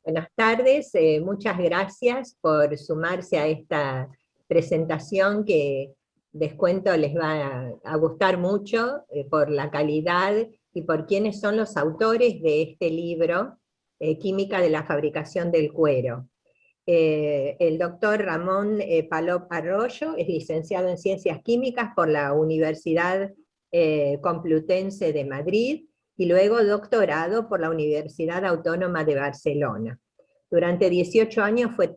Buenas tardes, muchas gracias por sumarse a esta presentación que descuento les va a gustar mucho por la calidad y por quiénes son los autores de este libro, Química de la fabricación del cuero. El doctor Ramón Palop Arroyo es licenciado en Ciencias Químicas por la Universidad Complutense de Madrid, y luego doctorado por la Universidad Autónoma de Barcelona. Durante 18 años fue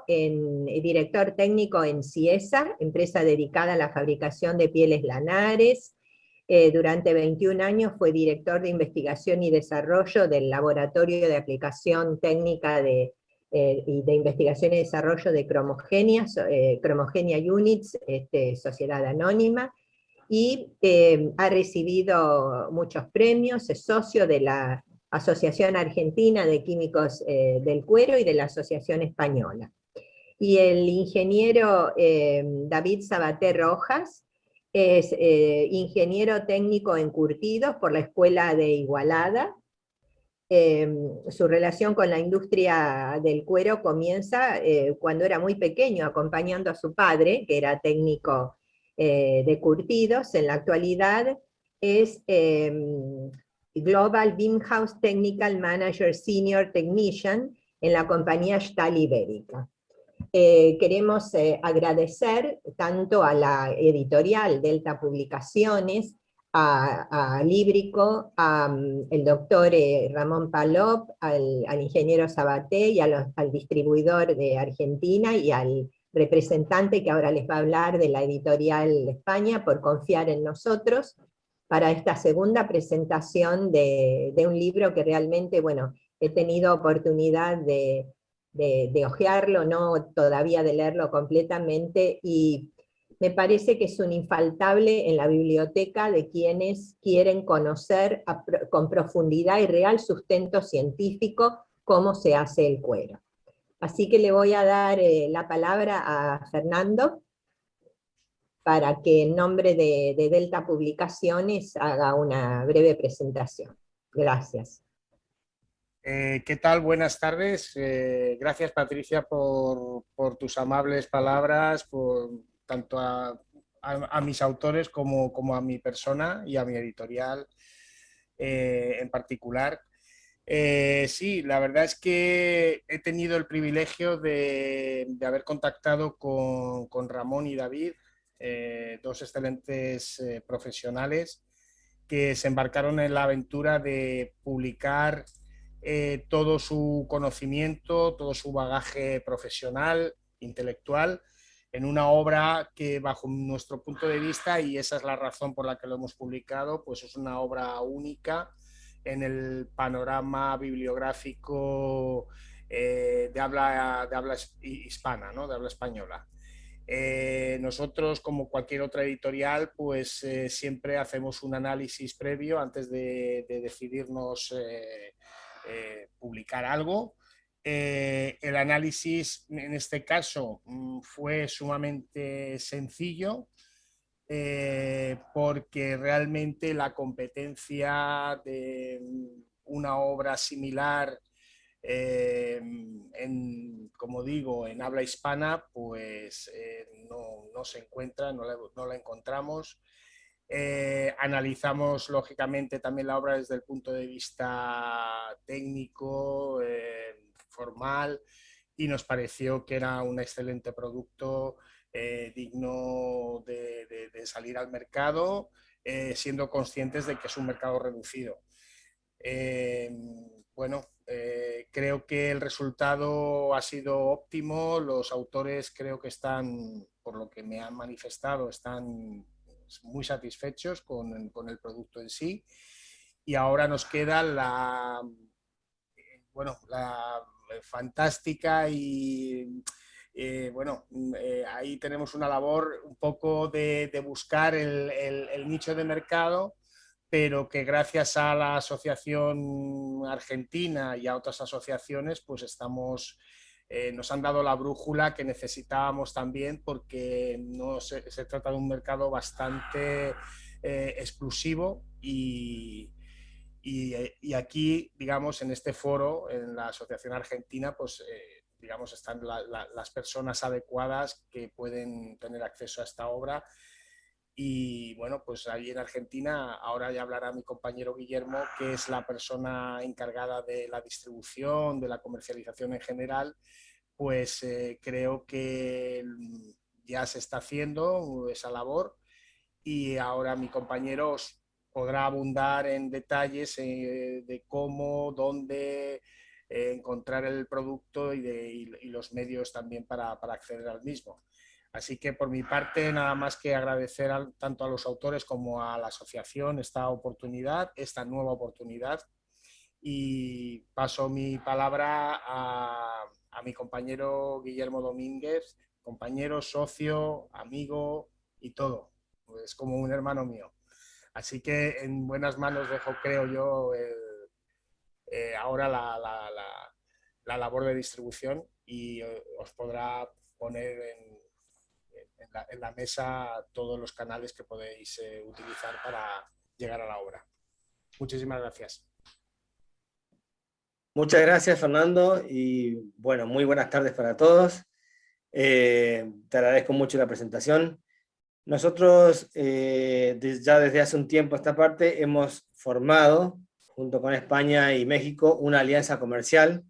director técnico en Ciesa, empresa dedicada a la fabricación de pieles lanares. Durante 21 años fue director de investigación y desarrollo del Laboratorio de Aplicación Técnica y de Investigación y Desarrollo de Cromogenia, Cromogenia Units, sociedad anónima, y ha recibido muchos premios, es socio de la Asociación Argentina de Químicos del Cuero y de la Asociación Española. Y el ingeniero David Sabaté Rojas es ingeniero técnico en curtidos por la Escuela de Igualada. Su relación con la industria del cuero comienza cuando era muy pequeño, acompañando a su padre, que era técnico de curtidos. En la actualidad es Global Beamhouse Technical Manager Senior Technician en la compañía Stahl Ibérica. Queremos agradecer tanto a la editorial Delta Publicaciones, a Líbrico, al doctor Ramón Palop, al ingeniero Sabaté y al distribuidor de Argentina y al representante que ahora les va a hablar de la editorial España por confiar en nosotros para esta segunda presentación de un libro que realmente, bueno, he tenido oportunidad de hojearlo, no todavía de leerlo completamente, y me parece que es un infaltable en la biblioteca de quienes quieren conocer con profundidad y real sustento científico cómo se hace el cuero. Así que le voy a dar la palabra a Fernando para que en nombre de Delta Publicaciones haga una breve presentación. Gracias. ¿Qué tal? Buenas tardes. Gracias, Patricia, por tus amables palabras, tanto a mis autores como a mi persona y a mi editorial en particular. Sí, la verdad es que he tenido el privilegio de haber contactado con Ramón y David, dos excelentes profesionales que se embarcaron en la aventura de publicar todo su conocimiento, todo su bagaje profesional, intelectual, en una obra que bajo nuestro punto de vista, y esa es la razón por la que lo hemos publicado, pues es una obra única en el panorama bibliográfico de habla hispana, ¿no? De habla española. Nosotros, como cualquier otra editorial, pues siempre hacemos un análisis previo antes de decidirnos publicar algo. El análisis en este caso fue sumamente sencillo, porque realmente la competencia de una obra similar como digo, en habla hispana, pues no se encuentra, no la encontramos. Analizamos lógicamente también la obra desde el punto de vista técnico, formal, y nos pareció que era un excelente producto digno de salir al mercado, siendo conscientes de que es un mercado reducido. Bueno, creo que el resultado ha sido óptimo. Los autores creo que están, por lo que me han manifestado, están muy satisfechos con el producto en sí. Y ahora nos queda la fantástica y ahí tenemos una labor un poco de buscar el nicho de mercado, pero que gracias a la Asociación Argentina y a otras asociaciones, pues nos han dado la brújula que necesitábamos también, porque se trata de un mercado bastante exclusivo Y aquí, digamos, en este foro, en la Asociación Argentina, pues digamos, están las personas adecuadas que pueden tener acceso a esta obra. Y bueno, pues ahí en Argentina, ahora ya hablará mi compañero Guillermo, que es la persona encargada de la distribución, de la comercialización en general, pues creo que ya se está haciendo esa labor y ahora mi compañero os podrá abundar en detalles de cómo, dónde encontrar el producto y los medios también para acceder al mismo. Así que por mi parte nada más que agradecer tanto a los autores como a la asociación esta oportunidad, esta nueva oportunidad, y paso mi palabra a mi compañero Guillermo Domínguez, compañero, socio, amigo y todo. Es como un hermano mío. Así que en buenas manos dejo, creo yo, ahora la labor de distribución y os podrá poner en la mesa todos los canales que podéis utilizar para llegar a la obra. Muchísimas gracias. Muchas gracias, Fernando, y bueno, muy buenas tardes para todos. Te agradezco mucho la presentación. Nosotros ya desde hace un tiempo a esta parte hemos formado, junto con España y México, una alianza comercial,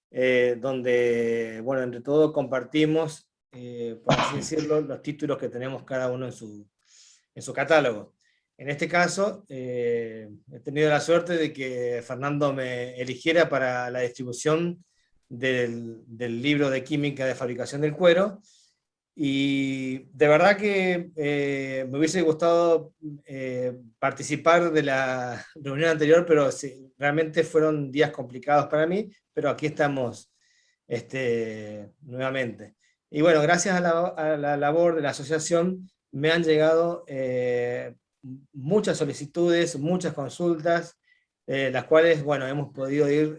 donde, bueno, entre todos compartimos, por así decirlo, los títulos que tenemos cada uno en su catálogo. En este caso, he tenido la suerte de que Fernando me eligiera para la distribución del libro de química de fabricación del cuero, y de verdad que me hubiese gustado participar de la reunión anterior, pero sí, realmente fueron días complicados para mí, pero aquí estamos nuevamente. Y bueno, gracias a la labor de la asociación me han llegado muchas solicitudes, muchas consultas, las cuales, bueno, hemos podido ir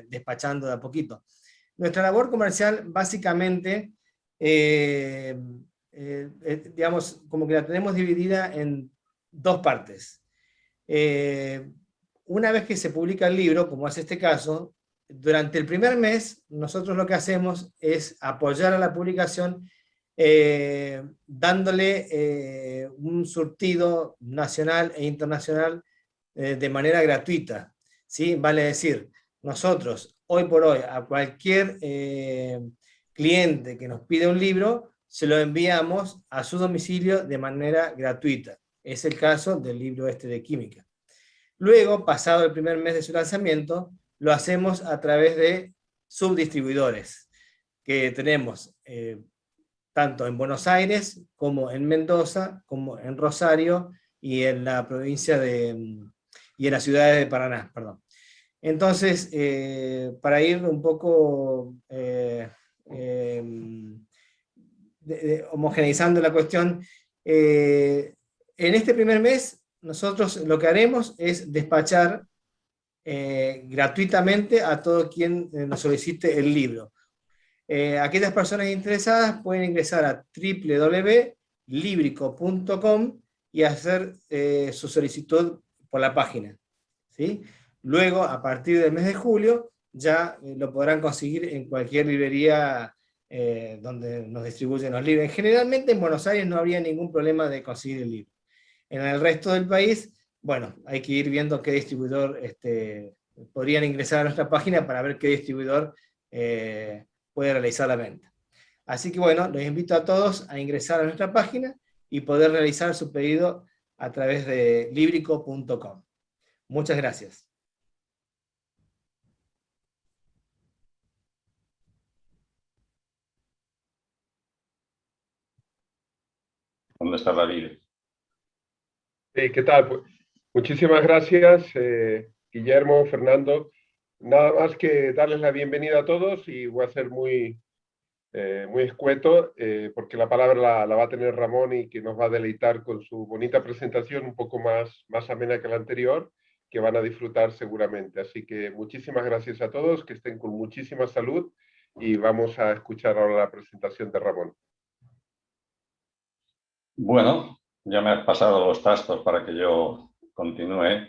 despachando de a poquito. Nuestra labor comercial, básicamente, digamos, como que la tenemos dividida en dos partes. Una vez que se publica el libro, como es este caso, durante el primer mes, nosotros lo que hacemos es apoyar a la publicación dándole un surtido nacional e internacional de manera gratuita, ¿sí? Vale decir, nosotros hoy por hoy a cualquier cliente que nos pide un libro, se lo enviamos a su domicilio de manera gratuita. Es el caso del libro este de química. Luego, pasado el primer mes de su lanzamiento, lo hacemos a través de subdistribuidores que tenemos tanto en Buenos Aires, como en Mendoza, como en Rosario y en la provincia y en la ciudad de Paraná, perdón. Entonces, para ir un poco homogeneizando la cuestión, en este primer mes nosotros lo que haremos es despachar gratuitamente a todo quien nos solicite el libro. Aquellas personas interesadas pueden ingresar a www.librico.com y hacer su solicitud por la página, ¿sí? Luego, a partir del mes de julio, ya lo podrán conseguir en cualquier librería donde nos distribuyen los libros. Generalmente en Buenos Aires no habría ningún problema de conseguir el libro. En el resto del país, bueno, hay que ir viendo qué distribuidor podrían ingresar a nuestra página para ver qué distribuidor puede realizar la venta. Así que bueno, los invito a todos a ingresar a nuestra página y poder realizar su pedido a través de librico.com. Muchas gracias. ¿Dónde está David? ¿Qué tal? Pues, muchísimas gracias, Guillermo, Fernando. Nada más que darles la bienvenida a todos y voy a ser muy escueto porque la palabra la va a tener Ramón y que nos va a deleitar con su bonita presentación un poco más amena que la anterior, que van a disfrutar seguramente. Así que muchísimas gracias a todos, que estén con muchísima salud y vamos a escuchar ahora la presentación de Ramón. Bueno, ya me has pasado los trastos para que yo continúe.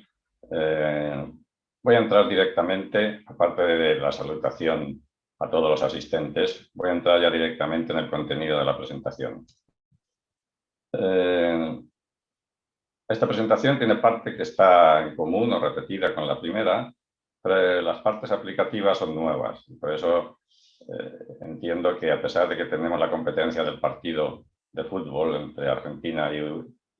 Voy a entrar directamente, aparte de la salutación a todos los asistentes, voy a entrar ya directamente en el contenido de la presentación. Esta presentación tiene parte que está en común o repetida con la primera, pero las partes aplicativas son nuevas. Por eso entiendo que, a pesar de que tenemos la competencia del partido de fútbol entre Argentina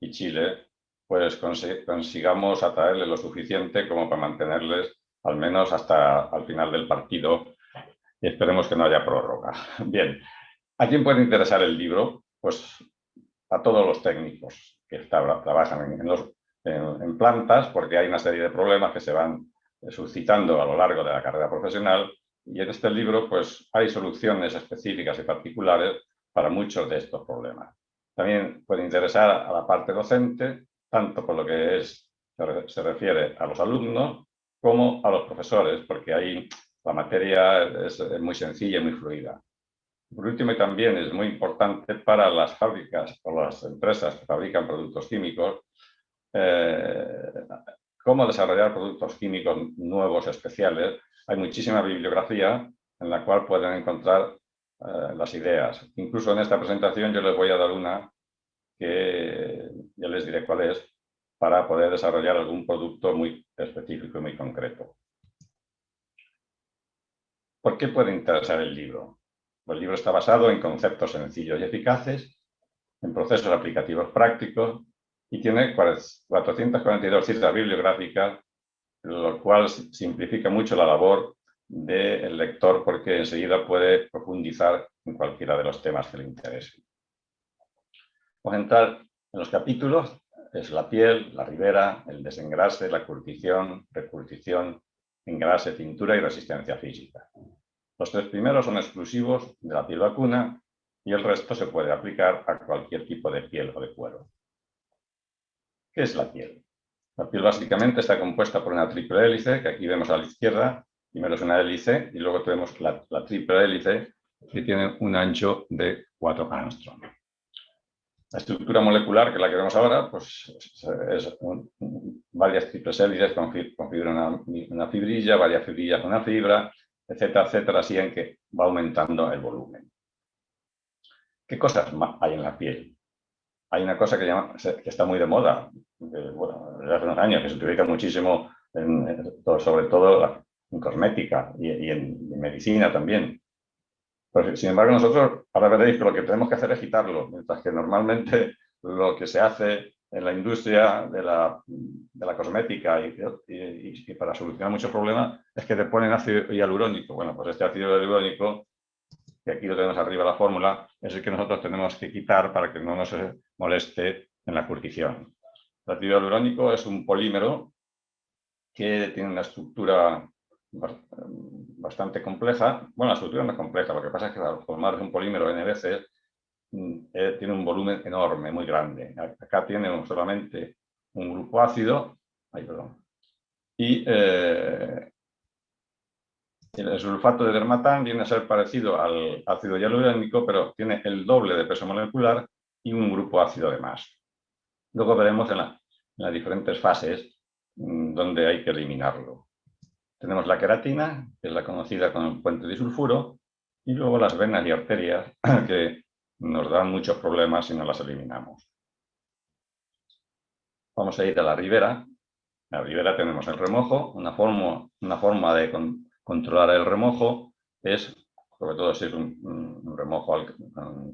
y Chile, pues consigamos atraerles lo suficiente como para mantenerles al menos hasta al final del partido, y esperemos que no haya prórroga. Bien, ¿a quién puede interesar el libro? Pues a todos los técnicos que trabajan en plantas, porque hay una serie de problemas que se van suscitando a lo largo de la carrera profesional, y en este libro pues hay soluciones específicas y particulares para muchos de estos problemas. También puede interesar a la parte docente, tanto por lo que se refiere a los alumnos como a los profesores, porque ahí la materia es muy sencilla y muy fluida. Por último, y también es muy importante para las fábricas o las empresas que fabrican productos químicos, cómo desarrollar productos químicos nuevos, especiales. Hay muchísima bibliografía en la cual pueden encontrar las ideas. Incluso en esta presentación yo les voy a dar una que ya les diré cuál es, para poder desarrollar algún producto muy específico y muy concreto. ¿Por qué puede interesar el libro? El libro está basado en conceptos sencillos y eficaces, en procesos aplicativos prácticos, y tiene 442 citas bibliográficas, lo cual simplifica mucho la labor del lector, porque enseguida puede profundizar en cualquiera de los temas que le interesen. Vamos a entrar en los capítulos. Es la piel, la ribera, el desengrase, la curtición, recurtición, engrase, tintura y resistencia física. Los tres primeros son exclusivos de la piel vacuna y el resto se puede aplicar a cualquier tipo de piel o de cuero. ¿Qué es la piel? La piel básicamente está compuesta por una triple hélice, que aquí vemos a la izquierda. Primero es una hélice y luego tenemos la triple hélice, que tiene un ancho de 4 Armstrong. La estructura molecular, que es la que vemos ahora, pues es varias triples hélices configuran una fibrilla, varias fibrillas con una fibra, etcétera, etcétera, así en que va aumentando el volumen. ¿Qué cosas hay en la piel? Hay una cosa que está muy de moda, bueno, desde hace unos años, que se utiliza muchísimo, sobre todo en cosmética y en medicina también. Pues, sin embargo, nosotros, ahora veréis que lo que tenemos que hacer es quitarlo, mientras que normalmente lo que se hace en la industria de la cosmética y para solucionar muchos problemas es que te ponen ácido hialurónico. Bueno, pues este ácido hialurónico, que aquí lo tenemos arriba la fórmula, es el que nosotros tenemos que quitar para que no nos moleste en la curtición. El ácido hialurónico es un polímero que tiene una estructura bastante compleja. Bueno, la estructura no es compleja, lo que pasa es que al formar un polímero N veces tiene un volumen enorme, muy grande. Acá tiene solamente un grupo ácido, y el sulfato de dermatán viene a ser parecido al ácido hialurónico, pero tiene el doble de peso molecular y un grupo ácido de más. Luego veremos en las diferentes fases donde hay que eliminarlo. Tenemos la queratina, que es la conocida como el puente disulfuro, y luego las venas y arterias, que nos dan muchos problemas si no las eliminamos. Vamos a ir a la ribera. En la ribera tenemos el remojo. Una forma de controlar el remojo es, sobre todo si es un remojo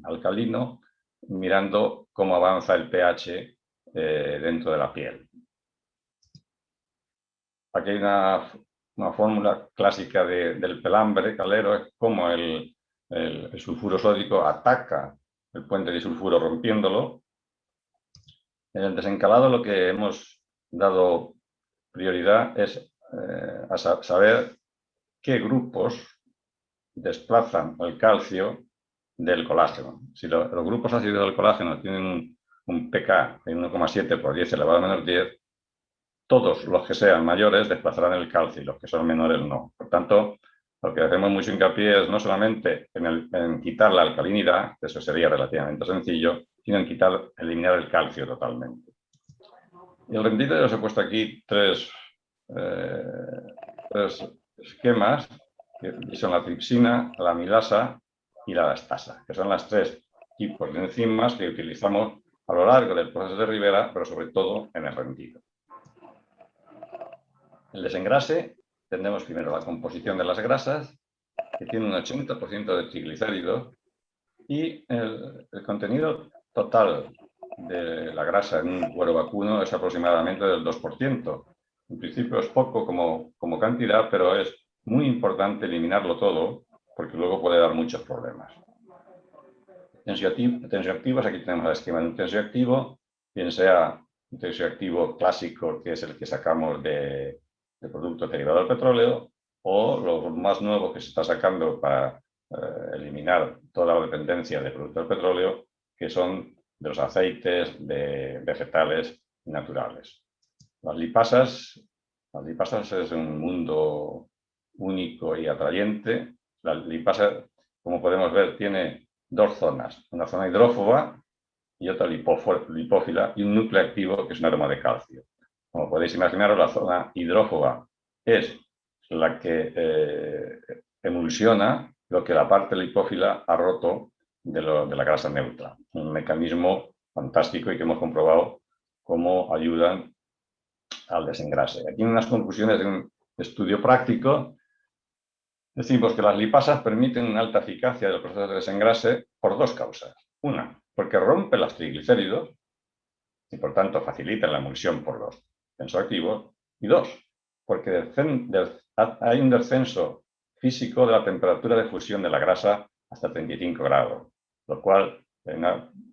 alcalino, mirando cómo avanza el pH dentro de la piel. Aquí hay una fórmula clásica del pelambre calero, es cómo el sulfuro sódico ataca el puente disulfuro rompiéndolo. En el desencalado lo que hemos dado prioridad es a saber qué grupos desplazan el calcio del colágeno. Si los grupos ácidos del colágeno tienen un pK de 1,7 por 10 elevado a menos 10, todos los que sean mayores desplazarán el calcio y los que son menores no. Por tanto, lo que hacemos mucho hincapié es no solamente en quitar la alcalinidad, que eso sería relativamente sencillo, sino en eliminar el calcio totalmente. Y el rendido, os he puesto aquí tres esquemas, que son la tripsina, la amilasa y la elastasa, que son las 3 tipos de enzimas que utilizamos a lo largo del proceso de Rivera, pero sobre todo en el rendido. El desengrase, tenemos primero la composición de las grasas, que tiene un 80% de triglicéridos, y el contenido total de la grasa en un cuero vacuno es aproximadamente del 2%. En principio es poco como cantidad, pero es muy importante eliminarlo todo, porque luego puede dar muchos problemas. Tensioactivos, aquí tenemos el esquema de un tensioactivo, bien sea un tensioactivo clásico, que es el que sacamos de producto derivado del petróleo, o los más nuevos que se está sacando para eliminar toda la dependencia de productos del petróleo, que son de los aceites de vegetales naturales. Las lipasas es un mundo único y atrayente. La lipasa, como podemos ver, tiene 2 zonas, una zona hidrófoba y otra lipófila, y un núcleo activo que es un aroma de calcio. Como podéis imaginaros, la zona hidrófoba es la que emulsiona lo que la parte lipófila ha roto de la grasa neutra. Un mecanismo fantástico y que hemos comprobado cómo ayudan al desengrase. Aquí en unas conclusiones de un estudio práctico decimos que las lipasas permiten una alta eficacia del proceso de desengrase por 2 causas. Una, porque rompe los triglicéridos y por tanto facilita la emulsión por los tensoactivos. Y 2, porque hay un descenso físico de la temperatura de fusión de la grasa hasta 35 grados, lo cual en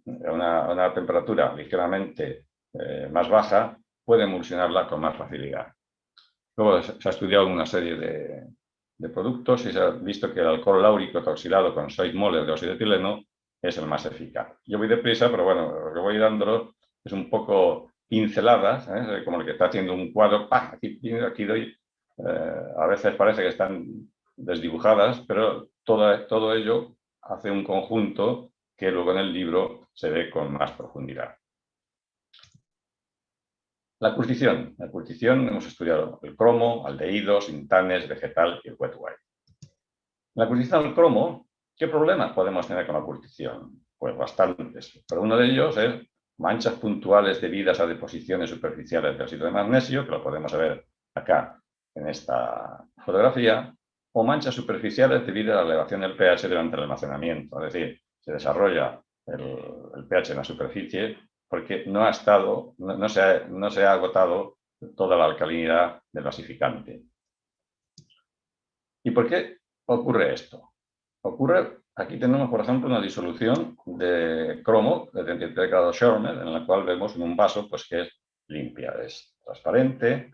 una temperatura ligeramente más baja puede emulsionarla con más facilidad. Luego se ha estudiado una serie de productos y se ha visto que el alcohol láurico hidroxilado con 6 moles de óxido de etileno es el más eficaz. Yo voy deprisa, pero bueno, lo que voy dándolo es un poco pinceladas, como el que está haciendo un cuadro, ¡pah! Aquí doy, a veces parece que están desdibujadas, pero todo ello hace un conjunto que luego en el libro se ve con más profundidad. La curtición. En la curtición hemos estudiado el cromo, aldehídos, intanes, vegetal y el wet white. En la curtición del cromo, ¿qué problemas podemos tener con la curtición? Pues bastantes, pero uno de ellos es manchas puntuales debidas a deposiciones superficiales de óxido de magnesio, que lo podemos ver acá en esta fotografía, o manchas superficiales debido a la elevación del pH durante el almacenamiento, es decir, se desarrolla el pH en la superficie porque no se ha agotado toda la alcalinidad del basificante. ¿Y por qué ocurre esto? Aquí tenemos, por ejemplo, una disolución de cromo de 33 grados Schörner, en la cual vemos en un vaso pues, que es limpia, es transparente.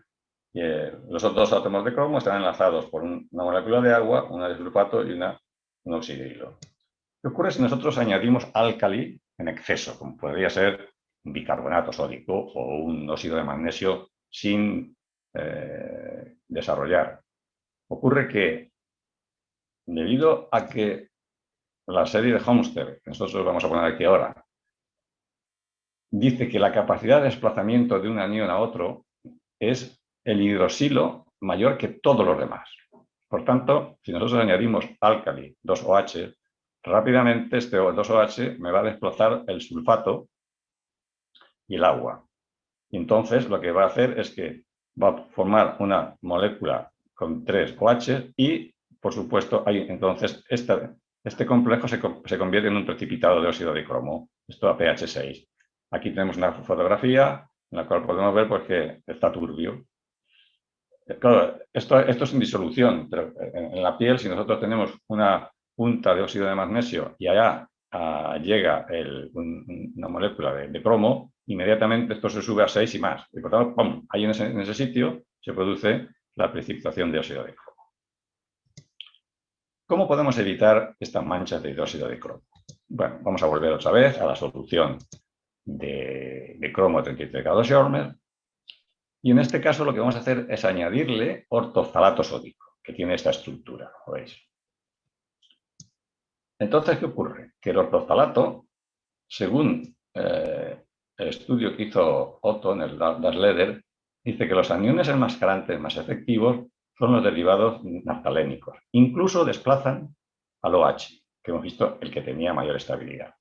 Y, los otros átomos de cromo están enlazados por una molécula de agua, una de sulfato y un oxidrilo. ¿Qué ocurre si nosotros añadimos álcali en exceso, como podría ser un bicarbonato sódico o un óxido de magnesio sin desarrollar? Ocurre que, debido a que la serie de Homster, que nosotros vamos a poner aquí ahora, dice que la capacidad de desplazamiento de un anión a otro es el hidroxilo mayor que todos los demás. Por tanto, si nosotros añadimos álcali 2OH, rápidamente este 2OH me va a desplazar el sulfato y el agua. Y entonces lo que va a hacer es que va a formar una molécula con 3 OH y, por supuesto, entonces este complejo se convierte en un precipitado de óxido de cromo, esto a pH 6. Aquí tenemos una fotografía en la cual podemos ver pues, que está turbio. Claro, esto es en disolución, pero en la piel, si nosotros tenemos una punta de óxido de magnesio y allá llega una molécula de cromo, inmediatamente esto se sube a 6 y más. Y por tanto, ¡pum!, ahí en ese sitio se produce la precipitación de óxido de cromo. ¿Cómo podemos evitar estas manchas de hidróxido de cromo? Bueno, vamos a volver otra vez a la solución de cromo 33 grados Schörner. Y en este caso lo que vamos a hacer es añadirle ortoftalato sódico, que tiene esta estructura, ¿lo veis? Entonces, ¿qué ocurre? Que el ortoftalato, según el estudio que hizo Otto en el Das Leder, dice que los aniones enmascarantes más efectivos son los derivados naftalénicos. Incluso desplazan al OH, que hemos visto el que tenía mayor estabilidad.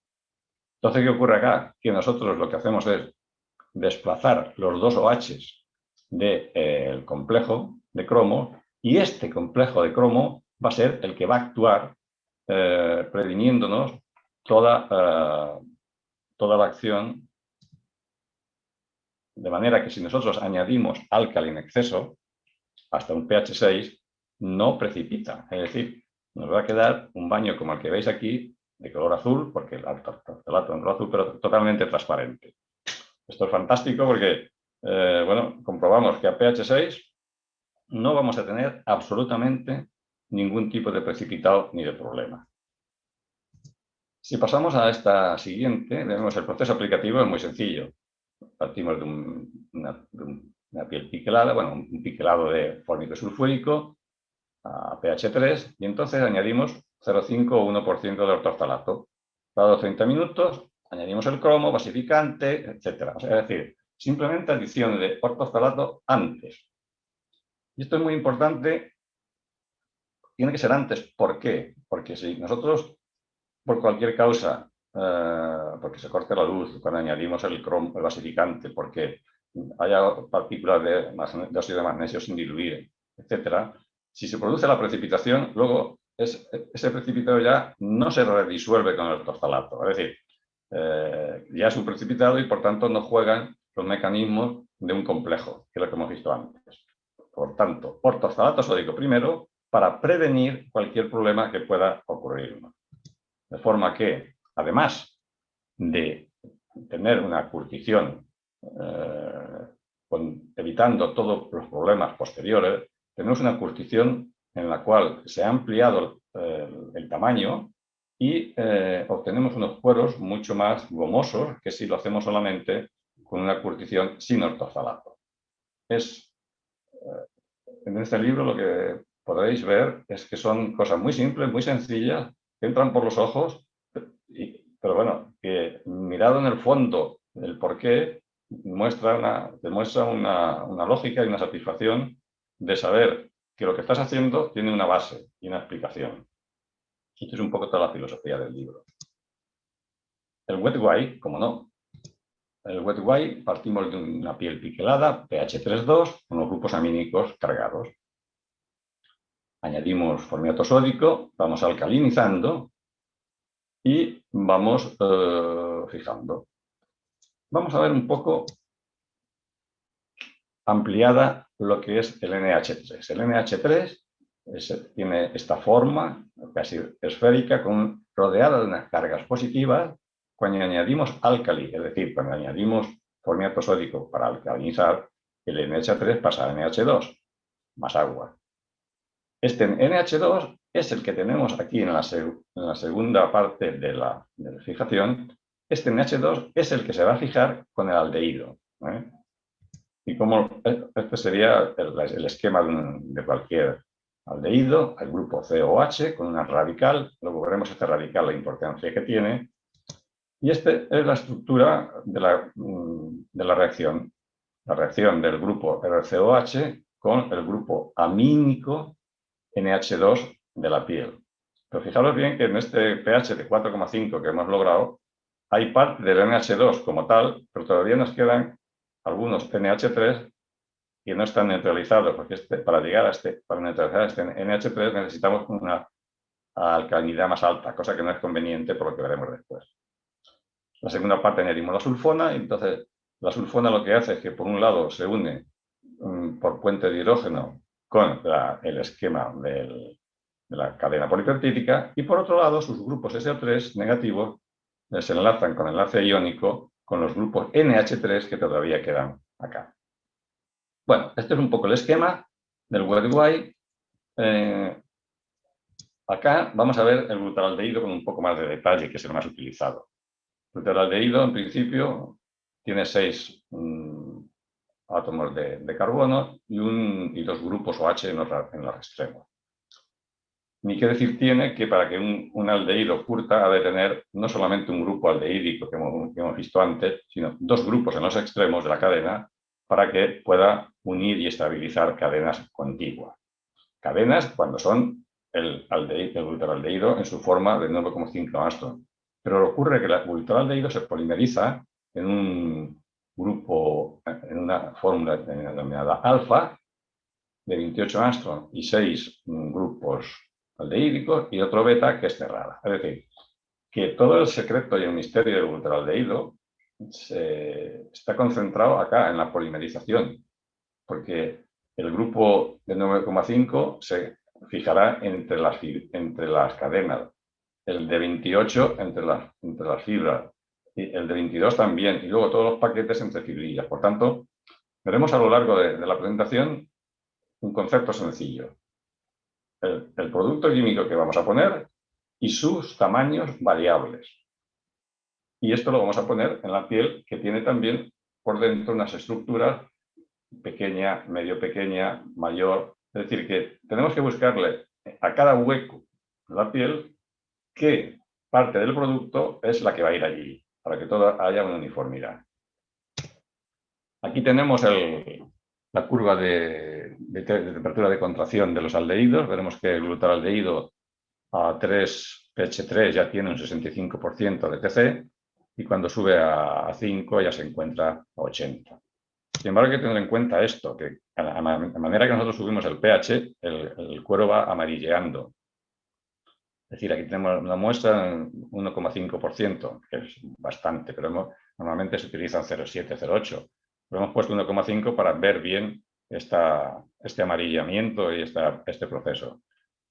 Entonces, ¿qué ocurre acá? Que nosotros lo que hacemos es desplazar los dos OHs del complejo de cromo, y este complejo de cromo va a ser el que va a actuar previniéndonos toda la acción, de manera que si nosotros añadimos álcali en exceso, hasta un pH 6, no precipita. Es decir, nos va a quedar un baño como el que veis aquí, de color azul, porque el oxalato en color azul, pero totalmente transparente. Esto es fantástico porque, bueno, comprobamos que a pH 6 no vamos a tener absolutamente ningún tipo de precipitado ni de problema. Si pasamos a esta siguiente, vemos el proceso aplicativo es muy sencillo. Partimos de una piel piquelada, bueno, un piquelado de fórmico sulfúrico a pH 3, y entonces añadimos 0,5 o 1% de ortoftalato. Cada 30 minutos añadimos el cromo, basificante, etc. Es decir, simplemente adición de ortoftalato antes. Y esto es muy importante, tiene que ser antes. ¿Por qué? Porque si nosotros, por cualquier causa, porque se corte la luz cuando añadimos el cromo, el basificante, porque haya partículas de óxido de magnesio sin diluir, etc., si se produce la precipitación, luego ese precipitado ya no se redisuelve con el ortoftalato. Es decir, ya es un precipitado y por tanto no juegan los mecanismos de un complejo, que es lo que hemos visto antes. Por tanto, ortoftalato sódico primero para prevenir cualquier problema que pueda ocurrir. De forma que, además de tener una curtición evitando todos los problemas posteriores, tenemos una curtición en la cual se ha ampliado el tamaño y obtenemos unos cueros mucho más gomosos que si lo hacemos solamente con una curtición sin ortoftalato. En este libro lo que podréis ver es que son cosas muy simples, muy sencillas, que entran por los ojos, pero bueno, que mirado en el fondo del porqué, demuestra una lógica y una satisfacción de saber que lo que estás haciendo tiene una base y una explicación. Esto es un poco toda la filosofía del libro. El wet why, como no. El wet why partimos de una piel piquelada, pH 3,2, con los grupos amínicos cargados. Añadimos formiato sódico, vamos alcalinizando y vamos fijando. Vamos a ver un poco ampliada lo que es el NH3. El NH3 tiene esta forma casi esférica, rodeada de unas cargas positivas. Cuando añadimos álcali, es decir, cuando añadimos formiato sódico para alcalinizar, el NH3 pasa a NH2, más agua. Este NH2 es el que tenemos aquí en la segunda parte de la fijación. Este NH2 es el que se va a fijar con el aldehído. Y como este sería el esquema de cualquier aldehído, el grupo COH con una radical, luego veremos este radical, la importancia que tiene. Y esta es la estructura de la reacción. La reacción del grupo RCOH con el grupo amínico NH2 de la piel. Pero fijaros bien que en este pH de 4,5 que hemos logrado, hay parte del NH2 como tal, pero todavía nos quedan algunos NH3 que no están neutralizados, porque para llegar para neutralizar este NH3 necesitamos una alcalinidad más alta, cosa que no es conveniente por lo que veremos después. La segunda parte añadimos la sulfona, y entonces la sulfona lo que hace es que por un lado se une por puente de hidrógeno con el esquema de la cadena polipeptídica, y por otro lado sus grupos SO3 negativos se enlazan con enlace iónico con los grupos NH3 que todavía quedan acá. Bueno, este es un poco el esquema del wet why. Acá vamos a ver el glutaraldehído con un poco más de detalle, que es el más utilizado. El glutaraldehído, en principio, tiene 6 átomos de carbono y 2 grupos OH en los extremos. Ni qué decir tiene que para que un aldehído curta ha de tener no solamente un grupo aldehídico que hemos visto antes, sino 2 grupos en los extremos de la cadena para que pueda unir y estabilizar cadenas contiguas. Cadenas cuando son el glutaraaldehído en su forma de 9,5 Armstrong. Pero ocurre que el glutaraaldehído se polimeriza en un grupo, en una fórmula denominada alfa, de 28 Armstrong y 6 grupos aldehídicos, y otro beta que es cerrada. Es decir, que todo el secreto y el misterio del glutaraaldehído está concentrado acá en la polimerización, porque el grupo de 9,5 se fijará entre las cadenas, el de 28 entre las fibras, y el de 22 también, y luego todos los paquetes entre fibrillas. Por tanto, veremos a lo largo de la presentación un concepto sencillo. El producto químico que vamos a poner y sus tamaños variables. Y esto lo vamos a poner en la piel, que tiene también por dentro unas estructuras pequeña, medio pequeña, mayor. Es decir, que tenemos que buscarle a cada hueco de la piel qué parte del producto es la que va a ir allí, para que todo haya una uniformidad. Aquí tenemos la curva de temperatura de contracción de los aldehídos. Veremos que el glutaraaldehído a 3 pH 3 ya tiene un 65% de TC, y cuando sube a 5 ya se encuentra a 80. Sin embargo, hay que tener en cuenta esto, que a la manera que nosotros subimos el pH, el cuero va amarilleando. Es decir, aquí tenemos una muestra en 1,5%, que es bastante, pero normalmente se utilizan 0,7, 0,8. Pero hemos puesto 1,5 para ver bien este amarillamiento y este proceso.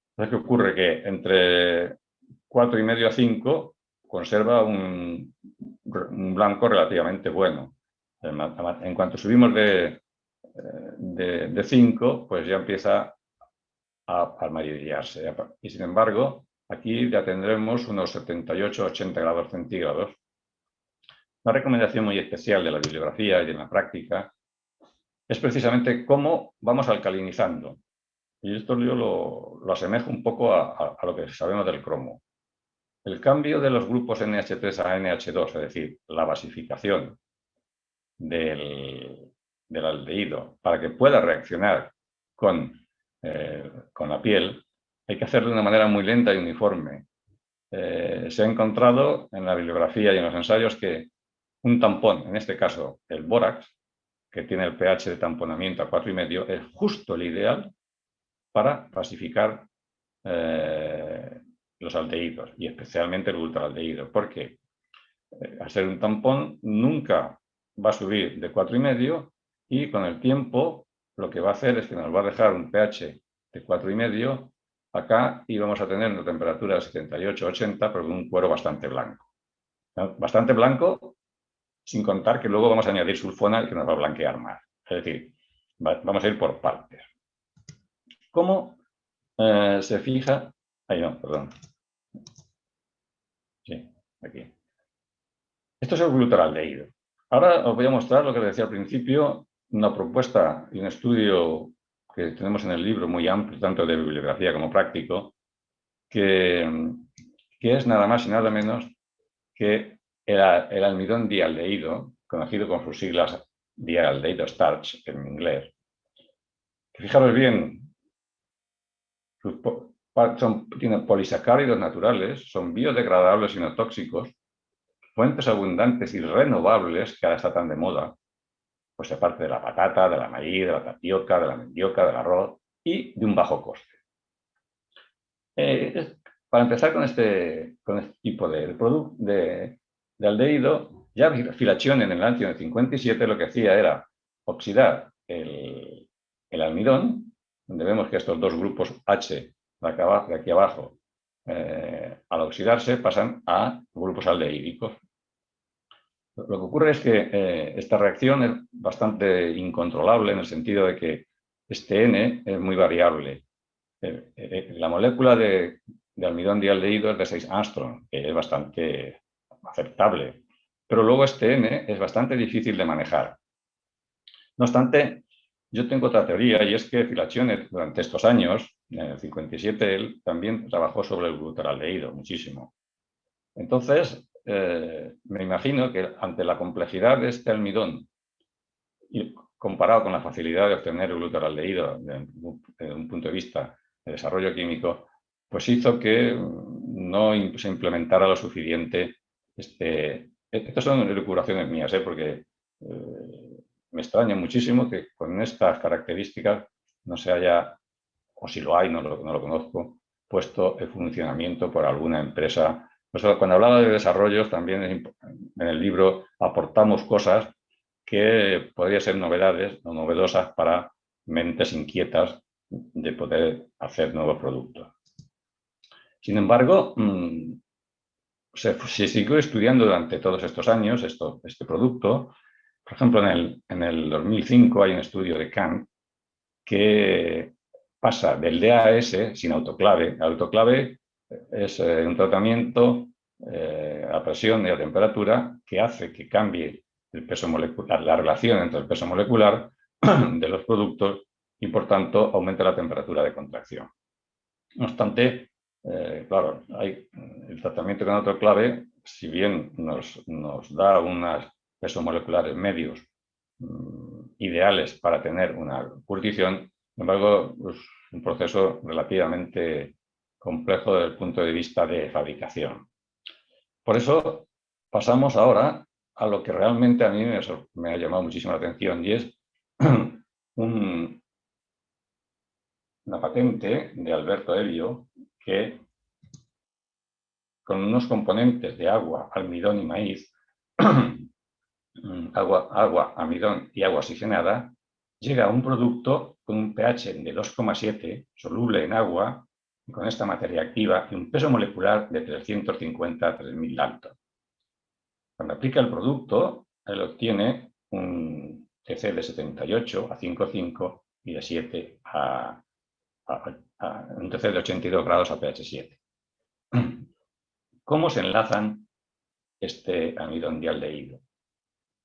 Entonces, ¿qué ocurre? Que entre 4,5 a 5 conserva un blanco relativamente bueno. En cuanto subimos de 5, pues ya empieza a amarillarse. Y sin embargo, aquí ya tendremos unos 78-80 grados centígrados. Una recomendación muy especial de la bibliografía y de la práctica es precisamente cómo vamos alcalinizando. Y esto yo lo asemejo un poco a lo que sabemos del cromo. El cambio de los grupos NH3 a NH2, es decir, la basificación del aldehído para que pueda reaccionar con la piel, hay que hacerlo de una manera muy lenta y uniforme. Se ha encontrado en la bibliografía y en los ensayos que un tampón, en este caso el bórax, que tiene el pH de tamponamiento a 4,5, es justo el ideal para basificar los aldehídos, y especialmente el glutaraaldehído, porque al ser un tampón nunca va a subir de 4,5, y con el tiempo lo que va a hacer es que nos va a dejar un pH de 4,5 acá, y vamos a tener una temperatura de 78-80, pero con un cuero bastante blanco. Bastante blanco, sin contar que luego vamos a añadir sulfona, que nos va a blanquear más. Es decir, vamos a ir por partes. ¿Cómo se fija? Ahí no, perdón. Sí, aquí. Esto es el glutaraaldehído. Ahora os voy a mostrar lo que les decía al principio, una propuesta y un estudio que tenemos en el libro muy amplio, tanto de bibliografía como práctico, que es nada más y nada menos que el almidón dialdehído, conocido con sus siglas dialdehído starch en inglés. Fijaros bien, tienen polisacáridos naturales, son biodegradables y no tóxicos, fuentes abundantes y renovables, que ahora está tan de moda, pues aparte de la patata, de la maíz, de la tapioca, de la mandioca, del arroz, y de un bajo coste. Para empezar con este tipo de aldehído, ya Filazione en el año 57 lo que hacía era oxidar el almidón, donde vemos que estos dos grupos H de aquí abajo, al oxidarse pasan a grupos aldehídicos. Lo que ocurre es que esta reacción es bastante incontrolable, en el sentido de que este N es muy variable. La molécula de almidón dialdehído es de 6 Armstrong, que es bastante aceptable, pero luego este N es bastante difícil de manejar. No obstante, yo tengo otra teoría, y es que Filazione durante estos años, en el 57, él también trabajó sobre el glutaraaldehído muchísimo. Entonces, me imagino que ante la complejidad de este almidón, y comparado con la facilidad de obtener el glutaraldehído desde un punto de vista de desarrollo químico, pues hizo que no se implementara lo suficiente. Estas son elucubraciones mías, porque me extraña muchísimo que con estas características no se haya, o si lo hay, no lo conozco, puesto en funcionamiento por alguna empresa. Pues cuando hablaba de desarrollos, también en el libro aportamos cosas que podrían ser novedades o novedosas para mentes inquietas de poder hacer nuevos productos. Sin embargo, se siguió estudiando durante todos estos años este producto. Por ejemplo, en el 2005 hay un estudio de Kant que pasa del DAS sin autoclave. El autoclave es un tratamiento a presión y a temperatura que hace que cambie el peso molecular, la relación entre el peso molecular de los productos y, por tanto, aumenta la temperatura de contracción. No obstante, claro, el tratamiento con autoclave, si bien nos da unos pesos moleculares medios ideales para tener una curtición, sin embargo, es un proceso relativamente complejo desde el punto de vista de fabricación. Por eso pasamos ahora a lo que realmente a mí me ha llamado muchísimo la atención, y es una patente de Alberto Elio que, con unos componentes de agua, almidón y maíz, agua, almidón y agua oxigenada, llega a un producto con un pH de 2,7, soluble en agua, con esta materia activa y un peso molecular de 350 a 3000 Dalton. Cuando aplica el producto, él obtiene un TC de 78 a 5,5 y de 7 un TC de 82 grados a pH 7. ¿Cómo se enlazan este almidón dialdehído?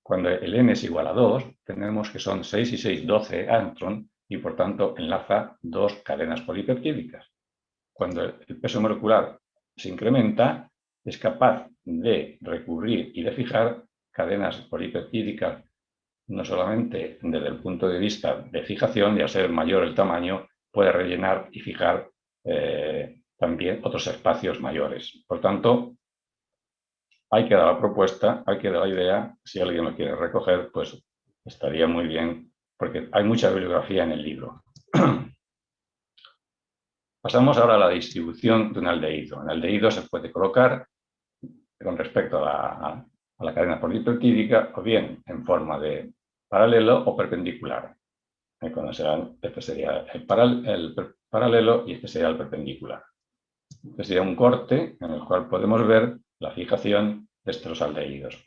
Cuando el N es igual a 2, tenemos que son 6 y 6, 12 Armstrong, y por tanto enlaza dos cadenas polipeptídicas. Cuando el peso molecular se incrementa, es capaz de recubrir y de fijar cadenas polipeptídicas, no solamente desde el punto de vista de fijación, y al ser mayor el tamaño, puede rellenar y fijar también otros espacios mayores. Por tanto, hay que dar la propuesta, hay que dar la idea. Si alguien lo quiere recoger, pues estaría muy bien, porque hay mucha bibliografía en el libro. Pasamos ahora a la distribución de un aldehído. Un aldehído se puede colocar con respecto a la cadena polipeptídica, o bien en forma de paralelo o perpendicular. Este sería el paralelo y este sería el perpendicular. Este sería un corte en el cual podemos ver la fijación de estos aldehídos.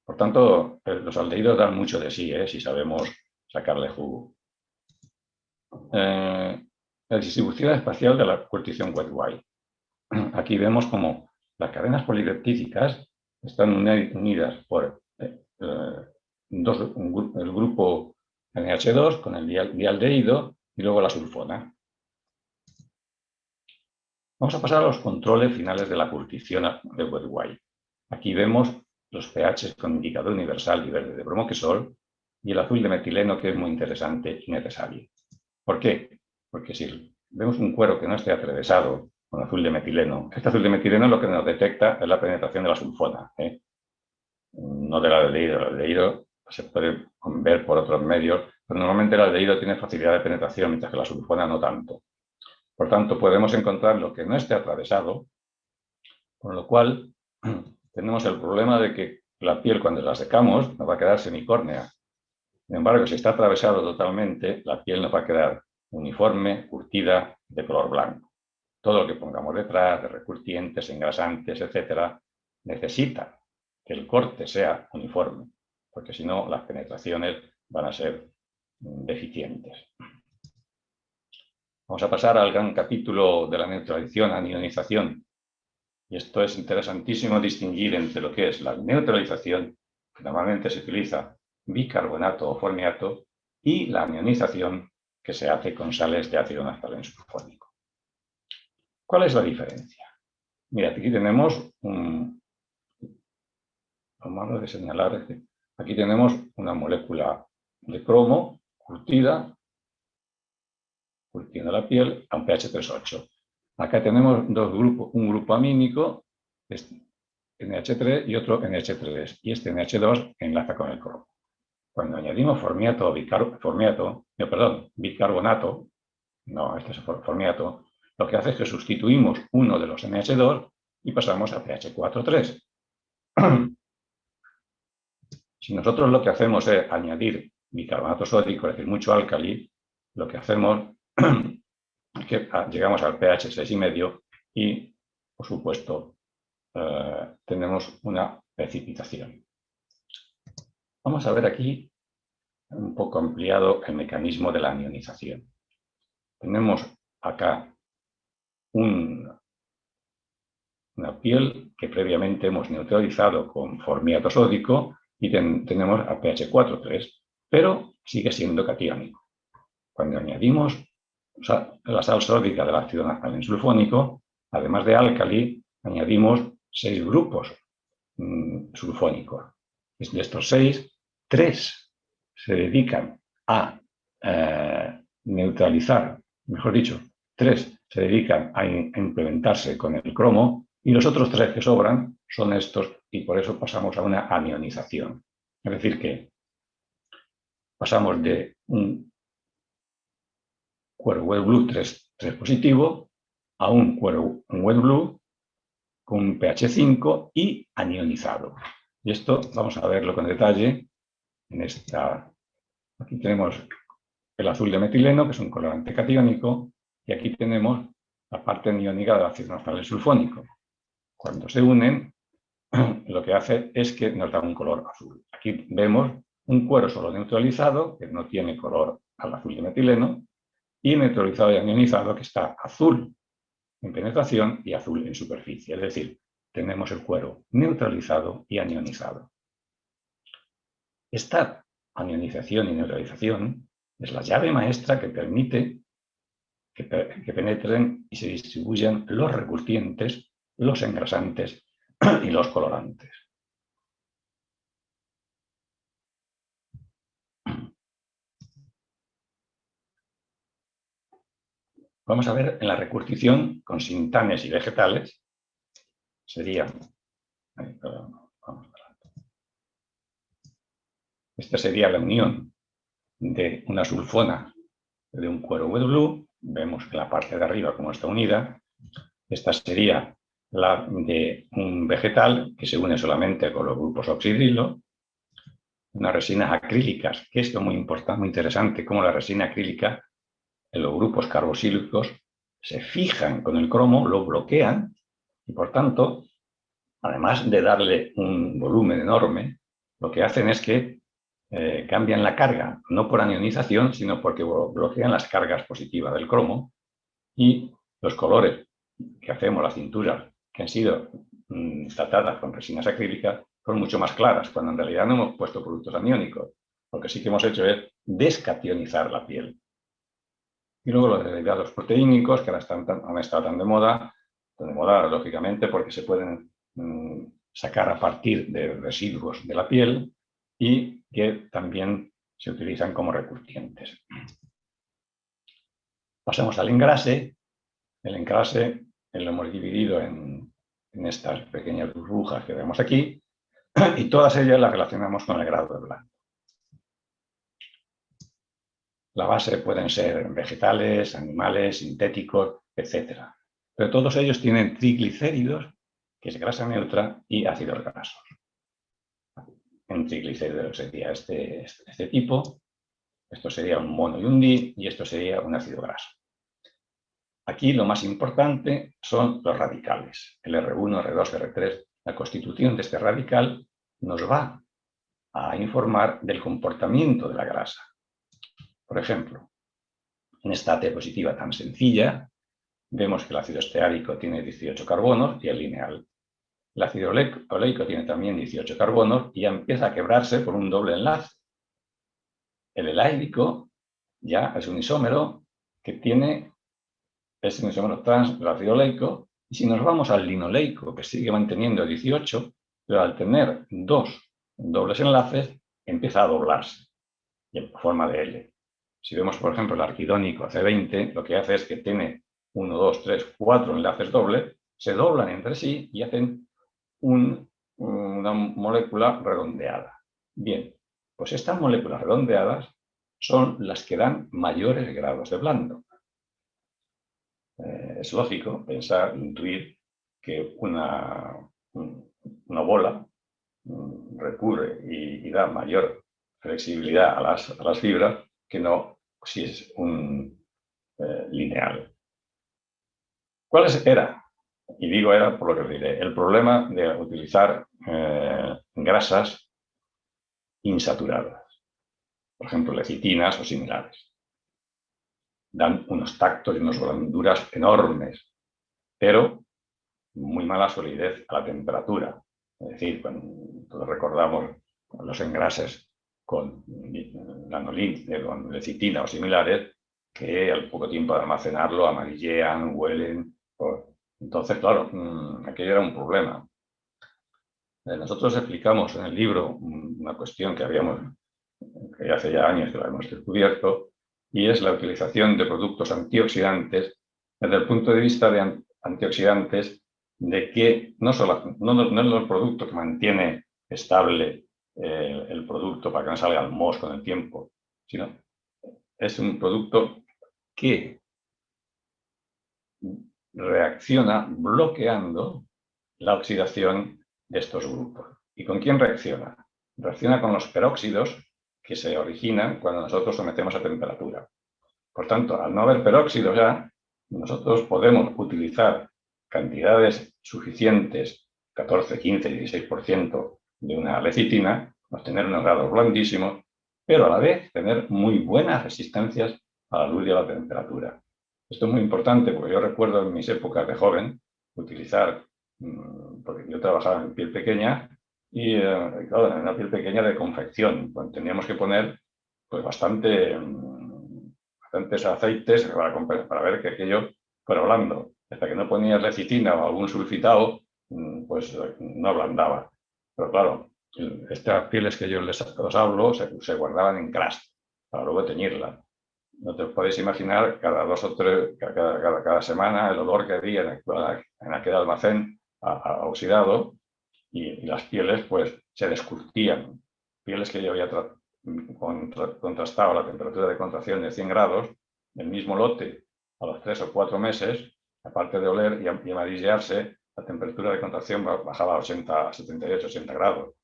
Por tanto, los aldehídos dan mucho de sí, si sabemos sacarle jugo. La distribución espacial de la curtición wet-wide. Aquí vemos como las cadenas polipeptídicas están unidas por el grupo NH2 con el dialdehído y luego la sulfona. Vamos a pasar a los controles finales de la curtición de wet-wide. Aquí vemos los pH con indicador universal y verde de bromoquesol y el azul de metileno, que es muy interesante y necesario. ¿Por qué? Porque si vemos un cuero que no esté atravesado con azul de metileno, este azul de metileno lo que nos detecta es la penetración de la sulfona, no del aldehído. El aldehído se puede ver por otros medios, pero normalmente el aldehído tiene facilidad de penetración, mientras que la sulfona no tanto. Por tanto, podemos encontrar lo que no esté atravesado, con lo cual tenemos el problema de que la piel, cuando la secamos, nos va a quedar semicórnea. Sin embargo, si está atravesado totalmente, la piel nos va a quedar uniforme, curtida, de color blanco. Todo lo que pongamos detrás, de recurtientes, engrasantes, etc., necesita que el corte sea uniforme, porque si no, las penetraciones van a ser deficientes. Vamos a pasar al gran capítulo de la neutralización, anionización. Y esto es interesantísimo distinguir entre lo que es la neutralización, que normalmente se utiliza bicarbonato o formiato, y la anionización, que se hace con sales de ácido naftaleno sulfónico. ¿Cuál es la diferencia? Mira, aquí tenemos lo malo de señalar es que aquí tenemos una molécula de cromo curtida, curtiendo la piel a un pH 3,8. Acá tenemos dos grupos, un grupo amínico, NH3 y otro NH3, y este NH2 enlaza con el cromo. Cuando añadimos bicarbonato, no, este es formiato, lo que hace es que sustituimos uno de los NH2 y pasamos a pH 4,3. Si nosotros lo que hacemos es añadir bicarbonato sódico, es decir, mucho álcali, lo que hacemos es que llegamos al pH 6,5 y, por supuesto, tenemos una precipitación. Vamos a ver aquí un poco ampliado el mecanismo de la anionización. Tenemos acá una piel que previamente hemos neutralizado con formiato sódico y tenemos a pH 4,3, pero sigue siendo catiónico. Cuando añadimos la sal sódica del ácido naphtalensulfónico, además de álcali, añadimos 6 grupos sulfónicos. De estos 6, 3 se dedican a neutralizar, mejor dicho, 3 se dedican a implementarse con el cromo y los otros 3 que sobran son estos y por eso pasamos a una anionización. Es decir, que pasamos de un cuero wet blue 3 positivo a un cuero wet blue con un pH 5 y anionizado. Y esto vamos a verlo con detalle en esta. Aquí tenemos el azul de metileno, que es un colorante catiónico, y aquí tenemos la parte aniónica del ácido naphtalensulfónico. Cuando se unen, lo que hace es que nos da un color azul. Aquí vemos un cuero solo neutralizado, que no tiene color al azul de metileno, y neutralizado y anionizado, que está azul en penetración y azul en superficie. Es decir, tenemos el cuero neutralizado y anionizado. Esta anionización y neutralización es la llave maestra que permite que penetren y se distribuyan los recurtientes, los engrasantes y los colorantes. Vamos a ver en la recurtición con sintanes y vegetales. Esta sería la unión de una sulfona de un cuero wet blue. Vemos que la parte de arriba como está unida. Esta sería la de un vegetal que se une solamente con los grupos oxidrilo. Unas resinas acrílicas, que esto es muy importante, muy interesante, como la resina acrílica en los grupos carboxílicos se fijan con el cromo, lo bloquean y por tanto, además de darle un volumen enorme, lo que hacen es que cambian la carga, no por anionización, sino porque bloquean las cargas positivas del cromo y los colores que hacemos, las cinturas que han sido tratadas con resinas acrílicas, son mucho más claras, cuando en realidad no hemos puesto productos aniónicos. Lo que sí que hemos hecho es descationizar la piel. Y luego los derivados proteínicos, que ahora han estado tan de moda lógicamente porque se pueden sacar a partir de residuos de la piel y que también se utilizan como recurtientes. Pasamos al engrase. El engrase lo hemos dividido en estas pequeñas burbujas que vemos aquí y todas ellas las relacionamos con el grado de blanco. La base pueden ser vegetales, animales, sintéticos, etc. Pero todos ellos tienen triglicéridos, que es grasa neutra, y ácidos grasos. Un triglicérido sería este tipo, esto sería un mono y un di, y esto sería un ácido graso. Aquí lo más importante son los radicales, el R1, R2, R3. La constitución de este radical nos va a informar del comportamiento de la grasa. Por ejemplo, en esta T positiva tan sencilla, vemos que el ácido esteárico tiene 18 carbonos y es lineal. El ácido oleico tiene también 18 carbonos y ya empieza a quebrarse por un doble enlace. El elaídico ya es un isómero que tiene un isómero trans del ácido oleico, y si nos vamos al linoleico, que sigue manteniendo 18, pero al tener dos dobles enlaces, empieza a doblarse en forma de L. Si vemos, por ejemplo, el arquidónico C20, lo que hace es que tiene 1, 2, 3, 4 enlaces dobles, se doblan entre sí y hacen una molécula redondeada. Bien, pues estas moléculas redondeadas son las que dan mayores grados de blando. Es lógico pensar, intuir que una bola recurre y da mayor flexibilidad a las fibras que no si es un lineal. ¿Cuál era? Y digo era por lo que os diré, el problema de utilizar grasas insaturadas, por ejemplo, lecitinas o similares. Dan unos tactos y unas blanduras enormes, pero muy mala solidez a la temperatura. Es decir, cuando todos recordamos los engrases con lanolin, con lecitina o similares, que al poco tiempo de almacenarlo amarillean, huelen. Entonces, claro, aquello era un problema. Nosotros explicamos en el libro una cuestión que hace ya años que la hemos descubierto, y es la utilización de productos antioxidantes desde el punto de vista de antioxidantes de que no es el producto que mantiene estable el producto para que no salga al mos con el tiempo, sino es un producto que reacciona bloqueando la oxidación de estos grupos. ¿Y con quién reacciona? Reacciona con los peróxidos que se originan cuando nosotros sometemos a temperatura. Por tanto, al no haber peróxidos ya, nosotros podemos utilizar cantidades suficientes, 14, 15, 16% de una lecitina, obtener unos grados blandísimos, pero a la vez tener muy buenas resistencias a la luz y a la temperatura. Esto es muy importante porque yo recuerdo en mis épocas de joven utilizar, porque yo trabajaba en piel pequeña y claro, en una piel pequeña de confección, pues teníamos que poner pues bastantes aceites para ver que aquello fuera blando. Hasta que no ponías lecitina o algún sulfitado, pues no ablandaba. Pero claro, estas pieles que yo os hablo se guardaban en crust para luego teñirla. No te podéis imaginar cada 2 o 3, cada semana el olor que había en aquel almacén oxidado y las pieles pues se descurtían. Pieles que yo había contrastado a la temperatura de contracción de 100 grados, el mismo lote a los 3 o 4 meses, aparte de oler y amarillarse, la temperatura de contracción bajaba a 78, 80 grados.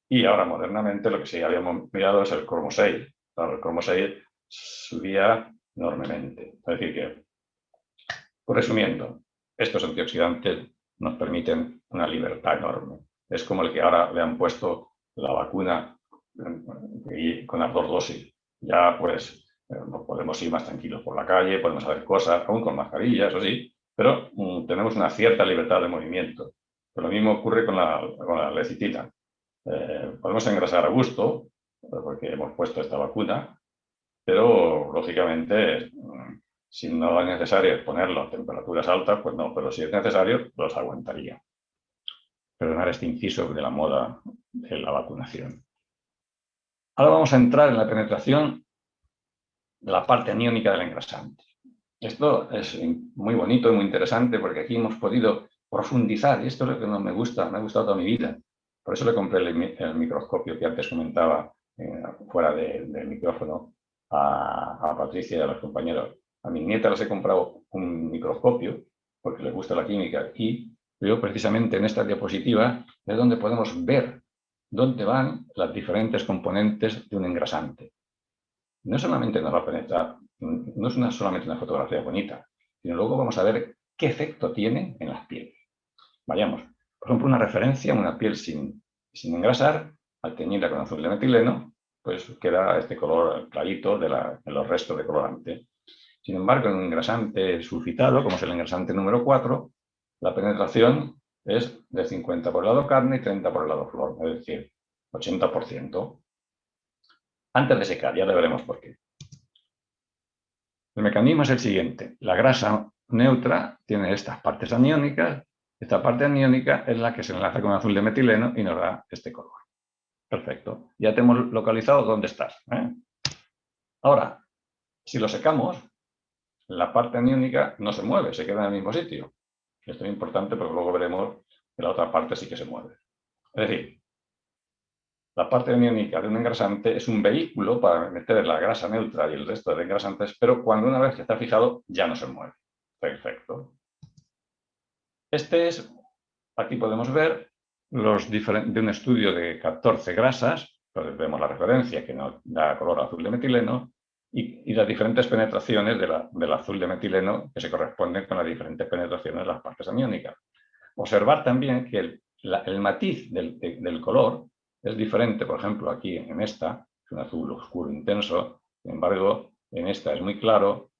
Y ahora modernamente lo que sí habíamos mirado es el cromo 6. Claro, el cromo 6 subía enormemente. Es decir que, resumiendo, estos antioxidantes nos permiten una libertad enorme. Es como el que ahora le han puesto la vacuna y con las 2 dosis. Ya pues podemos ir más tranquilos por la calle, podemos hacer cosas, aún con mascarilla, eso sí, pero tenemos una cierta libertad de movimiento. Pero lo mismo ocurre con la lecitina. Podemos engrasar a gusto, porque hemos puesto esta vacuna, pero lógicamente si no es necesario ponerlo a temperaturas altas, pues no, pero si es necesario, los aguantaría. Perdonar este inciso de la moda de la vacunación. Ahora vamos a entrar en la penetración de la parte aniónica del engrasante. Esto es muy bonito y muy interesante porque aquí hemos podido profundizar, y esto es lo que me gusta, me ha gustado toda mi vida. Por eso le compré el microscopio que antes comentaba fuera del micrófono a Patricia y a los compañeros. A mi nieta les he comprado un microscopio porque les gusta la química y yo precisamente en esta diapositiva es donde podemos ver dónde van las diferentes componentes de un engrasante. No solamente nos va a penetrar, no es solamente una fotografía bonita, sino luego vamos a ver qué efecto tiene en las pieles. Vayamos, por ejemplo, una referencia a una piel sin engrasar, al teñirla con azul de metileno, pues queda este color clarito de los restos de colorante. Sin embargo, en un engrasante sulfitado, como es el engrasante número 4, la penetración es de 50 por el lado carne y 30 por el lado flor, es decir, 80%. Antes de secar, ya le veremos por qué. El mecanismo es el siguiente. La grasa neutra tiene estas partes aniónicas. Esta parte aniónica es la que se enlaza con azul de metileno y nos da este color. Perfecto. Ya te hemos localizado dónde estás. Ahora, Si lo secamos, la parte aniónica no se mueve, se queda en el mismo sitio. Esto es importante porque luego veremos que la otra parte sí que se mueve. Es decir, la parte aniónica de un engrasante es un vehículo para meter la grasa neutra y el resto de engrasantes, pero cuando una vez que está fijado ya no se mueve. Perfecto. Aquí podemos ver de un estudio de 14 grasas, entonces vemos la referencia que nos da color azul de metileno y las diferentes penetraciones del azul de metileno que se corresponden con las diferentes penetraciones de las partes aniónicas. Observar también que el matiz del color es diferente, por ejemplo, aquí en esta, es un azul oscuro intenso, sin embargo, en esta es muy claro.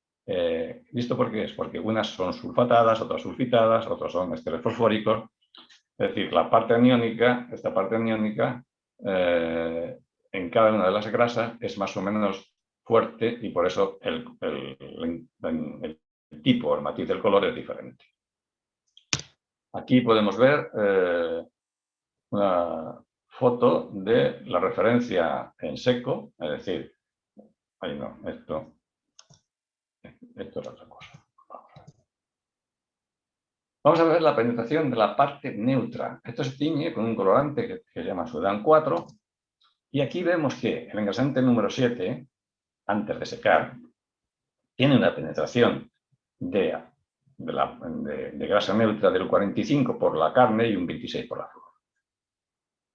¿Visto por qué es? Porque unas son sulfatadas, otras sulfitadas, otros son esteros fosfóricos. Es decir, esta parte aniónica, en cada una de las grasas es más o menos fuerte y por eso el tipo, el matiz del color es diferente. Aquí podemos ver una foto de la referencia en seco, es decir, ahí no, esto es otra cosa. Vamos a ver la penetración de la parte neutra. Esto se tiñe con un colorante que se llama Sudan 4 y aquí vemos que el engrasante número 7, antes de secar, tiene una penetración de grasa neutra del 45 por la carne y un 26 por la flor.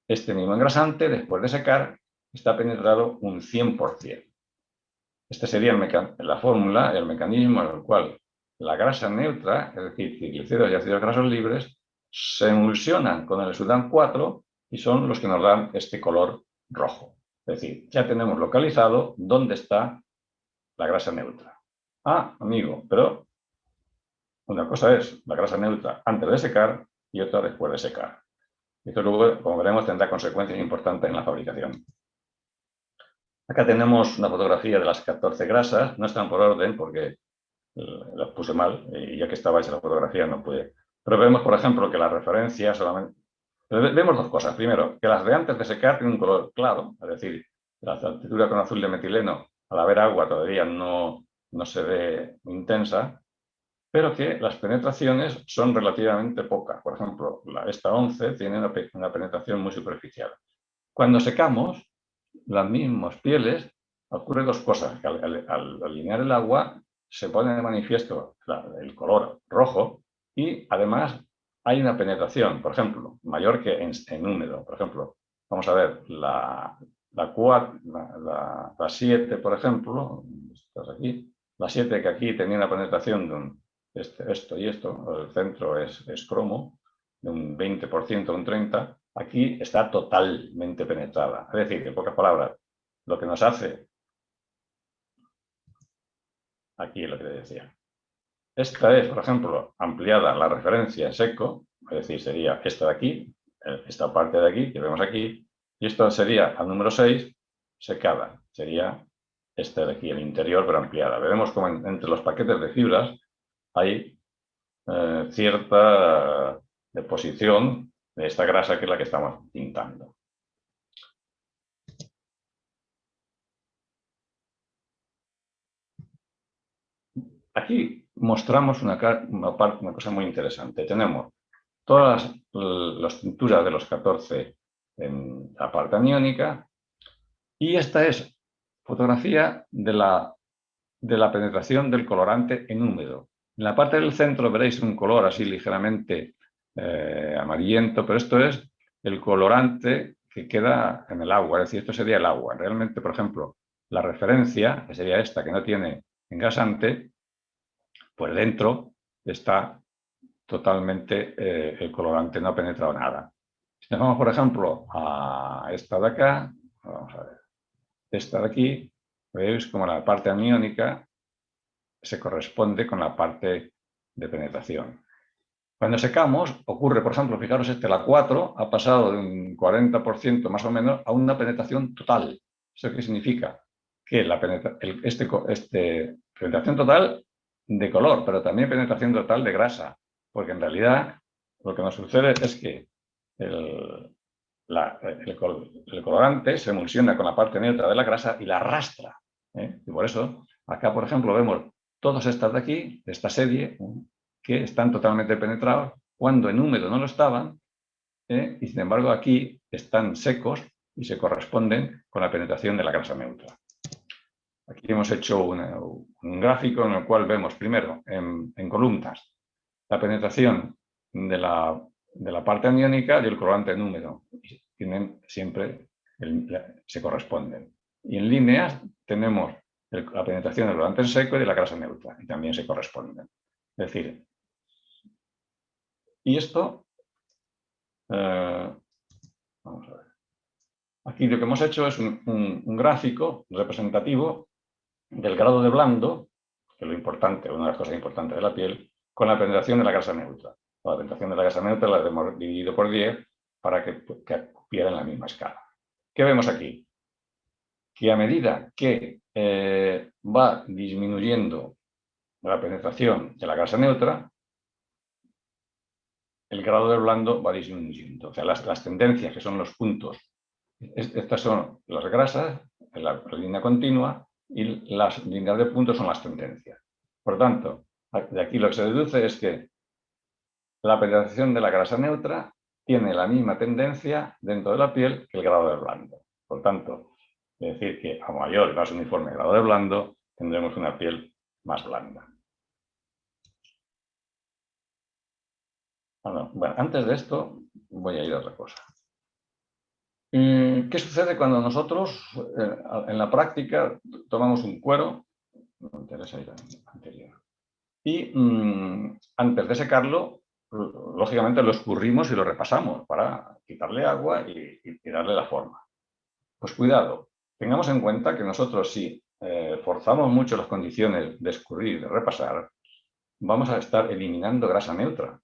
Este mismo engrasante, después de secar, está penetrado un 100%. Este sería la fórmula, el mecanismo en el cual la grasa neutra, es decir, triglicéridos y ácidos grasos libres, se emulsionan con el Sudan 4 y son los que nos dan este color rojo. Es decir, ya tenemos localizado dónde está la grasa neutra. Ah, amigo, pero una cosa es la grasa neutra antes de secar y otra después de secar. Esto luego, como veremos, tendrá consecuencias importantes en la fabricación. Acá tenemos una fotografía de las 14 grasas, no están por orden porque las puse mal y ya que estabais en la fotografía no pude. Pero vemos, por ejemplo, que la referencia solamente... Vemos dos cosas. Primero, que las de antes de secar tienen un color claro, es decir, la tintura con azul de metileno, al haber agua todavía no se ve intensa, pero que las penetraciones son relativamente pocas. Por ejemplo, esta 11 tiene una penetración muy superficial. Cuando secamos, las mismas pieles, ocurren dos cosas. Que al alinear el agua se pone de manifiesto el color rojo y además hay una penetración, por ejemplo, mayor que en húmedo. Por ejemplo, vamos a ver la 7, por ejemplo, estás aquí, la 7 que aquí tenía una penetración de esto y esto, el centro es cromo, de un 20%, un 30%, aquí está totalmente penetrada. Es decir, en pocas palabras, lo que nos hace, aquí es lo que te decía, esta es, por ejemplo, ampliada la referencia en seco, es decir, sería esta de aquí, esta parte de aquí, que vemos aquí, y esto sería al número 6, secada, sería esta de aquí, el interior, pero ampliada. Veremos cómo entre los paquetes de fibras hay cierta deposición de esta grasa que es la que estamos pintando. Aquí mostramos una cosa muy interesante. Tenemos todas las tinturas de los 14 en la parte aniónica y esta es fotografía de la penetración del colorante en húmedo. En la parte del centro veréis un color así ligeramente amarillento, pero esto es el colorante que queda en el agua, es decir, esto sería el agua. Realmente, por ejemplo, la referencia, que sería esta, que no tiene engrasante, pues dentro está totalmente el colorante, no ha penetrado nada. Si nos vamos, por ejemplo, a esta de acá, vamos a ver, esta de aquí, veis como la parte aniónica se corresponde con la parte de penetración. Cuando secamos, ocurre, por ejemplo, fijaros, la 4 ha pasado de un 40% más o menos a una penetración total. ¿Eso qué significa? Que penetración total de color, pero también penetración total de grasa, porque en realidad lo que nos sucede es que el colorante se emulsiona con la parte neutra de la grasa y la arrastra. Y por eso Acá, por ejemplo, vemos todas estas de aquí, de esta serie, que están totalmente penetrados, cuando en húmedo no lo estaban, y sin embargo aquí están secos y se corresponden con la penetración de la grasa neutra. Aquí hemos hecho un gráfico en el cual vemos primero en columnas la penetración de la parte aniónica y el colorante en húmedo. Tienen siempre, se corresponden. Y en líneas tenemos la penetración del colorante en seco y de la grasa neutra, y también se corresponden. Es decir, y esto, vamos a ver. Aquí lo que hemos hecho es un gráfico representativo del grado de blando, que es lo importante, una de las cosas importantes de la piel, con la penetración de la grasa neutra. La penetración de la grasa neutra la hemos dividido por 10 para que cupiera en la misma escala. ¿Qué vemos aquí? Que a medida que va disminuyendo la penetración de la grasa neutra, el grado de blando va disminuyendo. O sea, las tendencias, que son los puntos, estas son las grasas, la línea continua, y las líneas de puntos son las tendencias. Por tanto, de aquí lo que se deduce es que la penetración de la grasa neutra tiene la misma tendencia dentro de la piel que el grado de blando. Por tanto, es decir que a mayor y más uniforme grado de blando, tendremos una piel más blanda. Bueno, antes de esto voy a ir a otra cosa. ¿Qué sucede cuando nosotros en la práctica tomamos un cuero? Me interesa ir al anterior. Y antes de secarlo, lógicamente lo escurrimos y lo repasamos para quitarle agua y darle la forma. Pues cuidado, tengamos en cuenta que nosotros si forzamos mucho las condiciones de escurrir y de repasar, vamos a estar eliminando grasa neutra.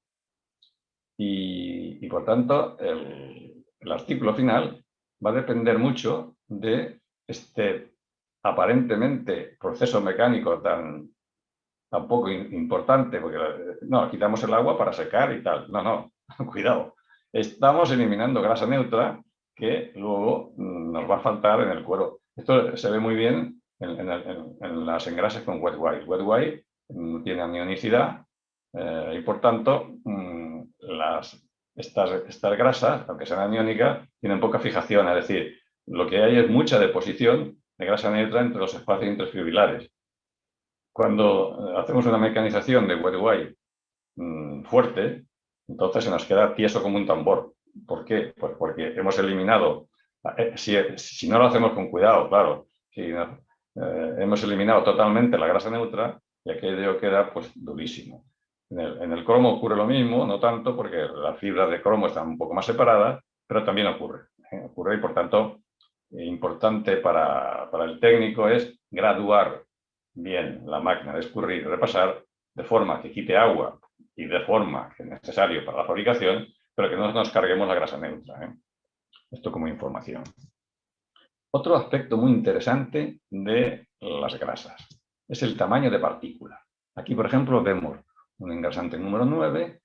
Y por tanto, el artículo final va a depender mucho de este aparentemente proceso mecánico tan poco importante, porque no, quitamos el agua para secar y tal. No, cuidado. Estamos eliminando grasa neutra que luego nos va a faltar en el cuero. Esto se ve muy bien en las engrases con wet white. Wet white tiene anionicidad y por tanto estas grasas, aunque sean aniónicas, tienen poca fijación. Es decir, lo que hay es mucha deposición de grasa neutra entre los espacios interfibrilares. Cuando hacemos una mecanización de wet white fuerte, entonces se nos queda tieso como un tambor. ¿Por qué? Pues porque hemos eliminado, si no lo hacemos con cuidado, claro, hemos eliminado totalmente la grasa neutra y aquello queda pues durísimo. En el cromo ocurre lo mismo, no tanto porque las fibras de cromo están un poco más separadas, pero también ocurre. Ocurre y por tanto, importante para el técnico es graduar bien la máquina de escurrir y repasar de forma que quite agua y de forma que es necesario para la fabricación, pero que no nos carguemos la grasa neutra. Esto como información. Otro aspecto muy interesante de las grasas es el tamaño de partícula. Aquí, por ejemplo, vemos un engrasante número 9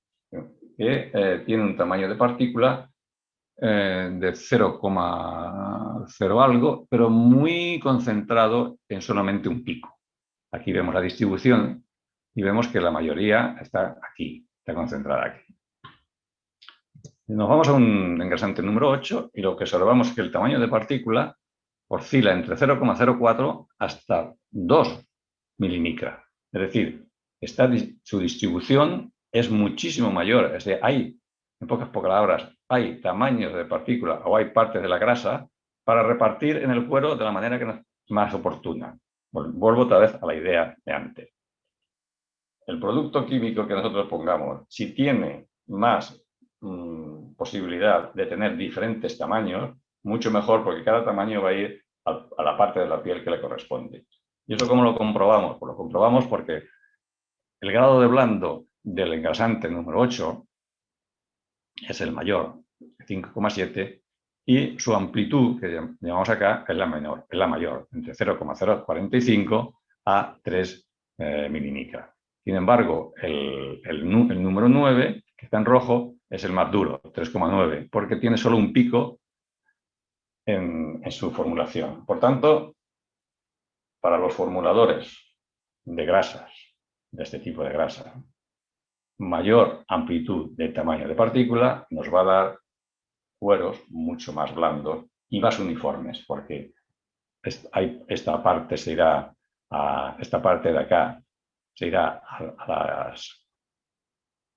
que tiene un tamaño de partícula de 0,0 algo, pero muy concentrado en solamente un pico. Aquí vemos la distribución y vemos que la mayoría está aquí, está concentrada aquí. Nos vamos a un engrasante número 8 y lo que observamos es que el tamaño de partícula oscila entre 0,04 hasta 2 milimicras. Es decir, su distribución es muchísimo mayor. Es decir, hay, en pocas palabras, hay tamaños de partícula o hay partes de la grasa para repartir en el cuero de la manera que es más oportuna. Vuelvo otra vez a la idea de antes. El producto químico que nosotros pongamos, si tiene más posibilidad de tener diferentes tamaños, mucho mejor, porque cada tamaño va a ir a la parte de la piel que le corresponde. ¿Y eso cómo lo comprobamos? Pues lo comprobamos porque el grado de blando del engrasante número 8 es el mayor, 5,7, y su amplitud, que llamamos acá, es la mayor, entre 0,045 a 3 milimicras. Sin embargo, el número 9, que está en rojo, es el más duro, 3,9, porque tiene solo un pico en su formulación. Por tanto, para los formuladores de grasas, de este tipo de grasa, mayor amplitud de tamaño de partícula, nos va a dar cueros mucho más blandos y más uniformes, porque esta parte se irá a esta parte de acá, se irá a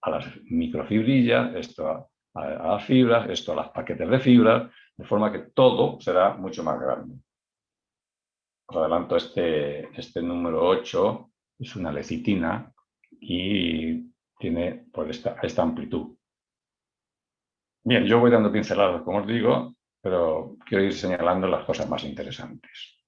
las microfibrillas, esto a las fibras, esto a los paquetes de fibras, de forma que todo será mucho más grande. Os adelanto, este número 8 es una lecitina y tiene pues, esta amplitud. Bien, yo voy dando pinceladas, como os digo, pero quiero ir señalando las cosas más interesantes.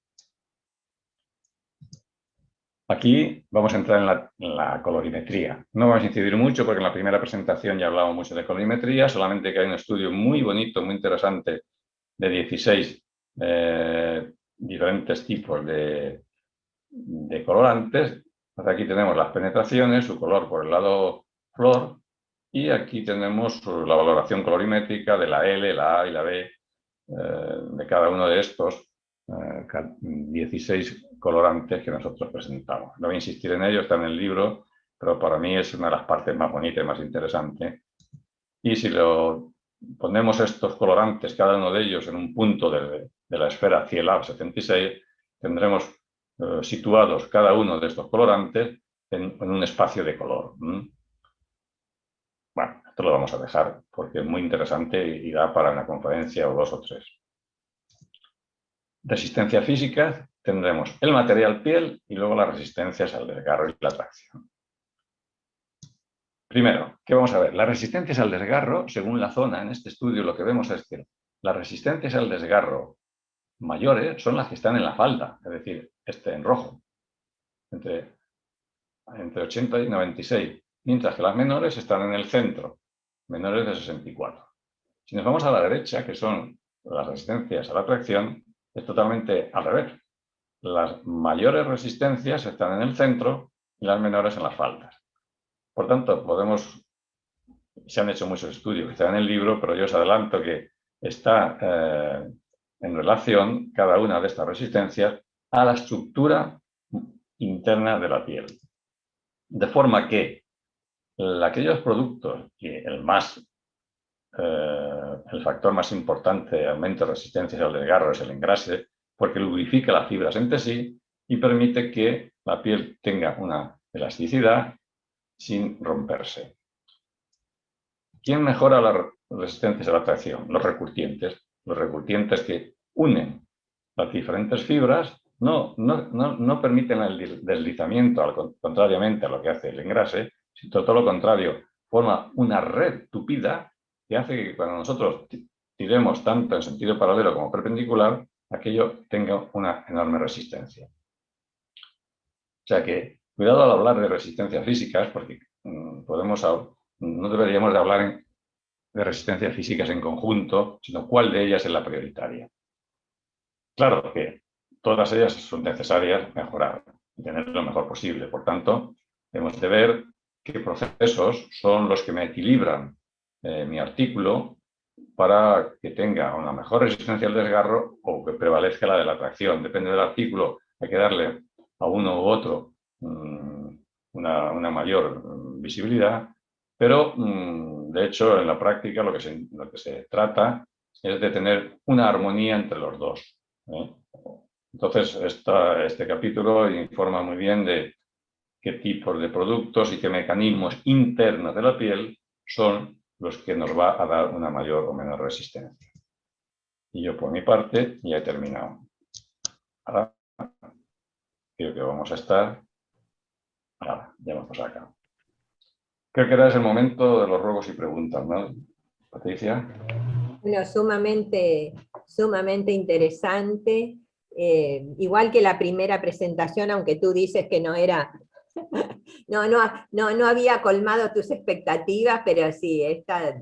Aquí vamos a entrar en la colorimetría. No vamos a incidir mucho porque en la primera presentación ya hablamos mucho de colorimetría, solamente que hay un estudio muy bonito, muy interesante, de 16 diferentes tipos de colorantes. Aquí tenemos las penetraciones, su color por el lado flor, y aquí tenemos la valoración colorimétrica de la L, la A y la B de cada uno de estos 16 colorantes que nosotros presentamos. No voy a insistir en ello, está en el libro, pero para mí es una de las partes más bonitas y más interesantes. Y si ponemos estos colorantes, cada uno de ellos, en un punto de la esfera CIELAB 76, tendremos situados cada uno de estos colorantes en un espacio de color. Bueno, esto lo vamos a dejar porque es muy interesante y da para una conferencia o 2 o 3. Resistencia física, tendremos el material piel y luego las resistencias al desgarro y la tracción. Primero, ¿qué vamos a ver? Las resistencias al desgarro, según la zona, en este estudio lo que vemos es que las resistencias al desgarro mayores son las que están en la falda, es decir, en rojo, entre 80 y 96, mientras que las menores están en el centro, menores de 64. Si nos vamos a la derecha, que son las resistencias a la tracción, es totalmente al revés. Las mayores resistencias están en el centro y las menores en las faldas. Por tanto, se han hecho muchos estudios que están en el libro, pero yo os adelanto que está en relación cada una de estas resistencias a la estructura interna de la piel. De forma que aquellos productos que el factor más importante de aumento de resistencia al desgarro es el engrase, porque lubrifica las fibras entre sí y permite que la piel tenga una elasticidad sin romperse. ¿Quién mejora las resistencias a la tracción? Los recurtientes. Los recurtientes que unen las diferentes fibras no permiten el deslizamiento, contrariamente a lo que hace el engrase, sino todo lo contrario, forma una red tupida que hace que cuando nosotros tiremos tanto en sentido paralelo como perpendicular, aquello tenga una enorme resistencia. O sea que, cuidado al hablar de resistencias físicas, porque no deberíamos de hablar de resistencias físicas en conjunto, sino cuál de ellas es la prioritaria. Claro que todas ellas son necesarias mejorar y tener lo mejor posible. Por tanto, hemos de ver qué procesos son los que me equilibran mi artículo para que tenga una mejor resistencia al desgarro o que prevalezca la de la tracción. Depende del artículo, hay que darle a uno u otro una mayor visibilidad, pero de hecho en la práctica lo que se trata es de tener una armonía entre los dos. Entonces este capítulo informa muy bien de qué tipos de productos y qué mecanismos internos de la piel son los que nos va a dar una mayor o menor resistencia. Y yo por mi parte ya he terminado. Ahora creo que vamos a estar... Ahora, ya vamos acá. Creo que ahora es el momento de los ruegos y preguntas, ¿no, Patricia? Bueno, sumamente interesante. Igual que la primera presentación, aunque tú dices que no era... No había colmado tus expectativas, pero sí, esta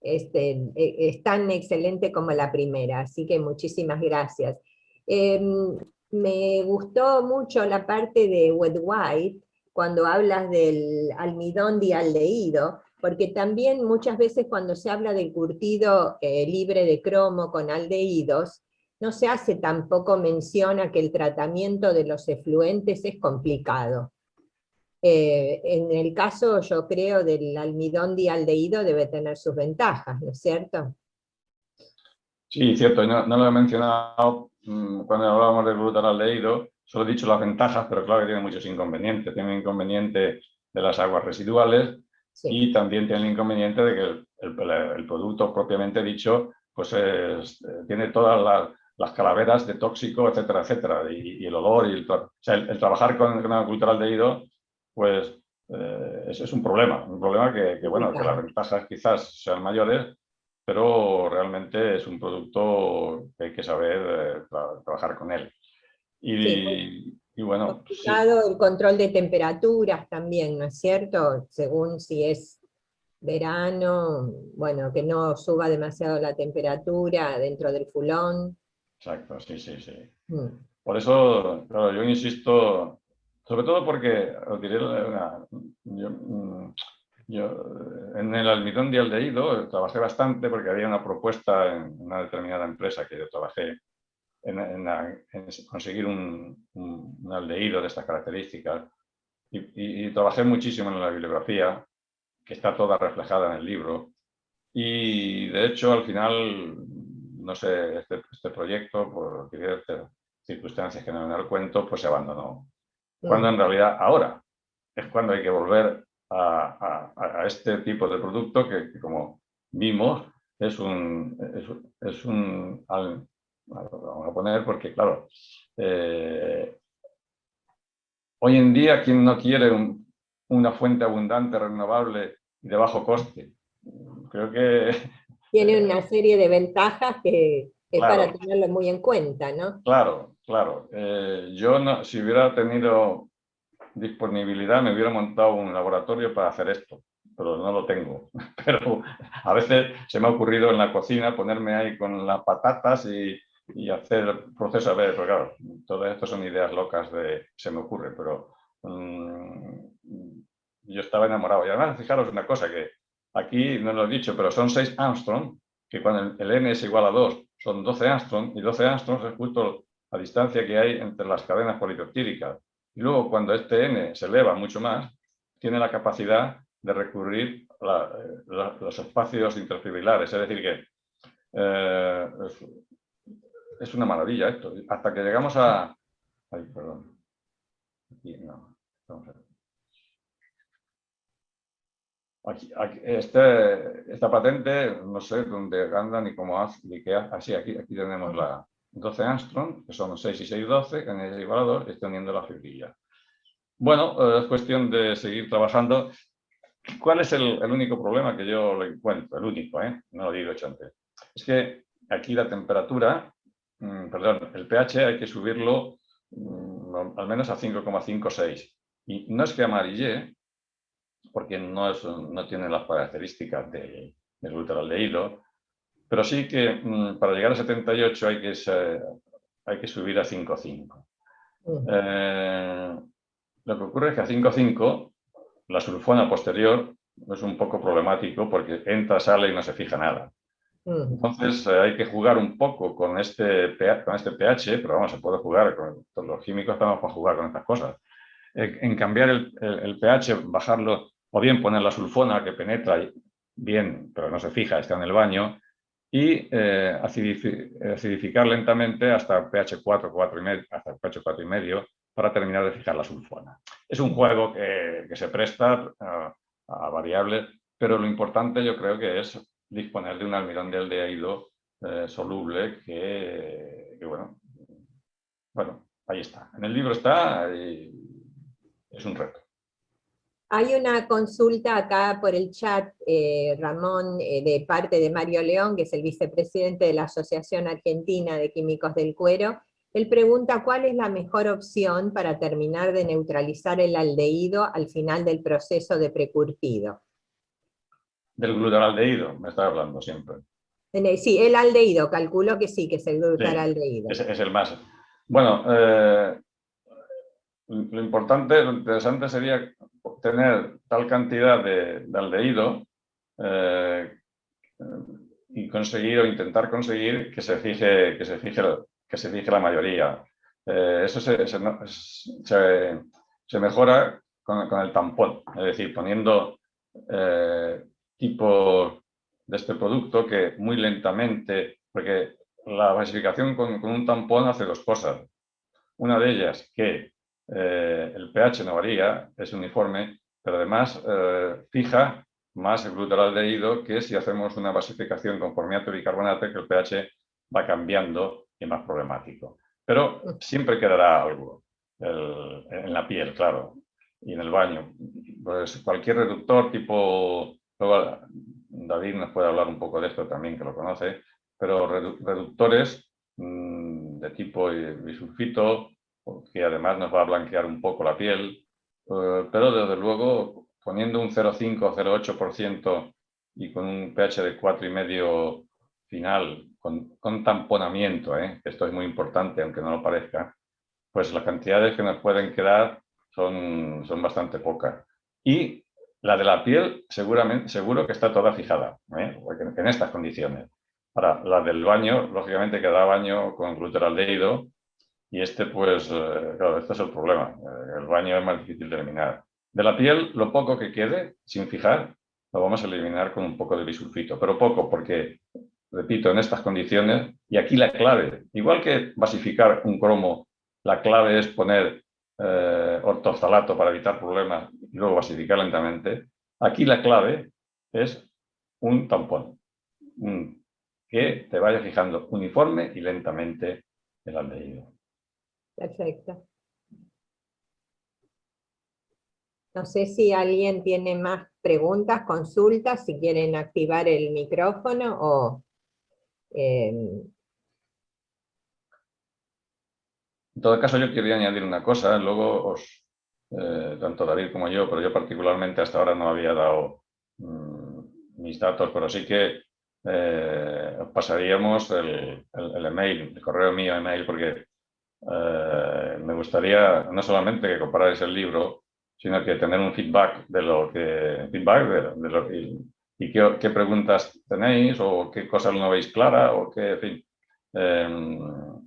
es tan excelente como la primera, así que muchísimas gracias. Me gustó mucho la parte de Wet White, cuando hablas del almidón dialdehído, porque también muchas veces cuando se habla del curtido libre de cromo con aldehídos, no se hace tampoco mención a que el tratamiento de los efluentes es complicado. En el caso, yo creo, del almidón dialdehído debe tener sus ventajas, ¿no es cierto? Sí, cierto, y no lo he mencionado cuando hablábamos del glutaraldehído, solo he dicho las ventajas, pero claro que tiene muchos inconvenientes. Tiene el inconveniente de las aguas residuales Sí. y también tiene el inconveniente de que el producto propiamente dicho pues tiene todas las calaveras de tóxico, etcétera, etcétera, y el olor, o sea, el trabajar con el glutaraldehído, pues eso es un problema bueno, que las ventajas quizás sean mayores, pero realmente es un producto que hay que saber trabajar con él. Sí, Y bueno, sí, complicado el control de temperaturas también, ¿no es cierto? Según si es verano, bueno, que no suba demasiado la temperatura dentro del fulón. exacto, sí, sí, sí. Mm. Por eso, claro, yo insisto, sobre todo porque, os diré yo en el almidón dialdehído trabajé bastante porque había una propuesta en una determinada empresa que yo trabajé en conseguir un aldehído de estas características y trabajé muchísimo en la bibliografía, que está toda reflejada en el libro. Y de hecho, al final, no sé, este proyecto, por diversas circunstancias que no me el cuento, pues se abandonó. Cuando en realidad ahora es cuando hay que volver a este tipo de producto que como vimos, vamos a poner, porque claro, hoy en día, ¿quién no quiere una fuente abundante, renovable y de bajo coste? Creo que Tiene una serie de ventajas que es para claro, tenerlo muy en cuenta, ¿no? claro, claro. Yo no, si hubiera tenido disponibilidad me hubiera montado un laboratorio para hacer esto, pero no lo tengo. Pero a veces se me ha ocurrido en la cocina ponerme ahí con las patatas y hacer el proceso. A ver, pero claro, todo esto son ideas locas de se me ocurre, pero yo estaba enamorado. Y además, fijaros una cosa, que aquí no lo he dicho, pero son 6 Armstrong, que cuando el N es igual a 2, son 12 Armstrong, y 12 Armstrong es justo la distancia que hay entre las cadenas polipeptídicas. Y luego, cuando este N se eleva mucho más, tiene la capacidad de recurrir los espacios interfibrilares. Es decir, que es una maravilla esto. Hasta que llegamos a... Ay, perdón. Aquí, no. Vamos a ver. Esta patente, no sé dónde anda ni cómo hace, ni qué hace. Así, aquí tenemos la 12 Armstrong, que son 6 y 6, 12, que es igual a 2, extendiendo la fibrilla. Bueno, es cuestión de seguir trabajando. ¿Cuál es el único problema que yo le encuentro? El único, no lo digo hecho antes. Es que aquí la temperatura, perdón, el pH hay que subirlo al menos a 5,56. Y no es que amarille, porque no tiene las características del glutaraldehído, pero sí que para llegar a 78 hay que subir a 5,5. Lo que ocurre es que a 5,5 la sulfona posterior es un poco problemático porque entra, sale y no se fija nada. Entonces hay que jugar un poco con este pH, pero vamos, se puede jugar, todos los químicos estamos para jugar con estas cosas. En cambiar el pH, bajarlo, o bien poner la sulfona que penetra bien, pero no se fija, está en el baño, y acidificar lentamente hasta pH 4, 4,5, hasta el pH 4,5 para terminar de fijar la sulfona. Es un juego que se presta a variables, pero lo importante yo creo que es disponer de un almidón de aldehído soluble que bueno, ahí está. En el libro está y es un reto. Hay una consulta acá por el chat, Ramón, de parte de Mario León, que es el vicepresidente de la Asociación Argentina de Químicos del Cuero. Él pregunta cuál es la mejor opción para terminar de neutralizar el aldehído al final del proceso de precurtido. Del glutaraldehído, me está hablando siempre. Sí, el aldehído, calculo que sí, que es el glutaraldehído. Sí, es el más. Bueno, lo importante, lo interesante sería obtener tal cantidad de aldehído y conseguir o intentar conseguir que se fije la mayoría. Eso se mejora con el tampón, es decir, poniendo tipo de este producto que muy lentamente, porque la basificación con un tampón hace dos cosas. Una de ellas, que el pH no varía, es uniforme, pero además fija más el glutaraldehído que si hacemos una basificación con formiato y bicarbonato, que el pH va cambiando y es más problemático. Pero siempre quedará algo en la piel, claro, y en el baño. Pues cualquier reductor tipo... Luego David nos puede hablar un poco de esto también, que lo conoce, pero reductores de tipo bisulfito, que además nos va a blanquear un poco la piel, pero desde luego poniendo un 0,5 o 0,8% y con un pH de 4,5 final, con tamponamiento, que esto es muy importante, aunque no lo parezca, pues las cantidades que nos pueden quedar son bastante pocas. Y la de la piel seguro que está toda fijada, en estas condiciones. Ahora, la del baño, lógicamente quedará baño con glutaraldehído, y pues, claro, este es el problema. El baño es más difícil de eliminar. De la piel, lo poco que quede, sin fijar, lo vamos a eliminar con un poco de bisulfito, pero poco, porque, repito, en estas condiciones, y aquí la clave, igual que basificar un cromo, la clave es poner ortoftalato para evitar problemas y luego basificar lentamente. Aquí la clave es un tampón, que te vaya fijando uniforme y lentamente el aldehído. Perfecto. No sé si alguien tiene más preguntas, consultas, si quieren activar el micrófono o... En todo caso, yo quería añadir una cosa, luego tanto David como yo, pero yo particularmente hasta ahora no había dado mis datos, pero sí que os pasaríamos el email, el correo mío, email, porque me gustaría no solamente que comprarais el libro, sino que tener un feedback de lo que... y qué preguntas tenéis, o qué cosas no veis clara, o qué, en fin.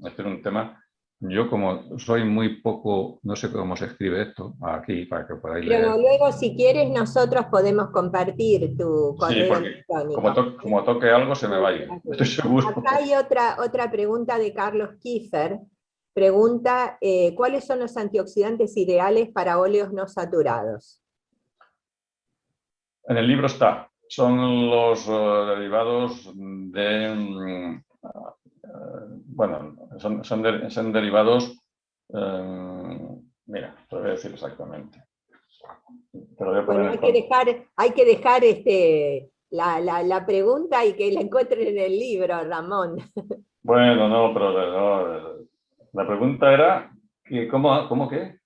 Este es un tema... Yo como soy muy poco, no sé cómo se escribe esto, aquí, para que podáis leer. Pero luego, si quieres, nosotros podemos compartir tu Sí, correo porque electrónico. como toque algo se me va a ir, estoy seguro. Acá hay otra pregunta de Carlos Kiefer. Pregunta, ¿cuáles son los antioxidantes ideales para óleos no saturados? En el libro está. Son los derivados de... bueno, son derivados... mira, te lo voy a decir exactamente. Te lo voy a poner Bueno, hay que dejar la pregunta y que la encuentren en el libro, Ramón. Bueno, no, pero no, la pregunta era, ¿cómo qué?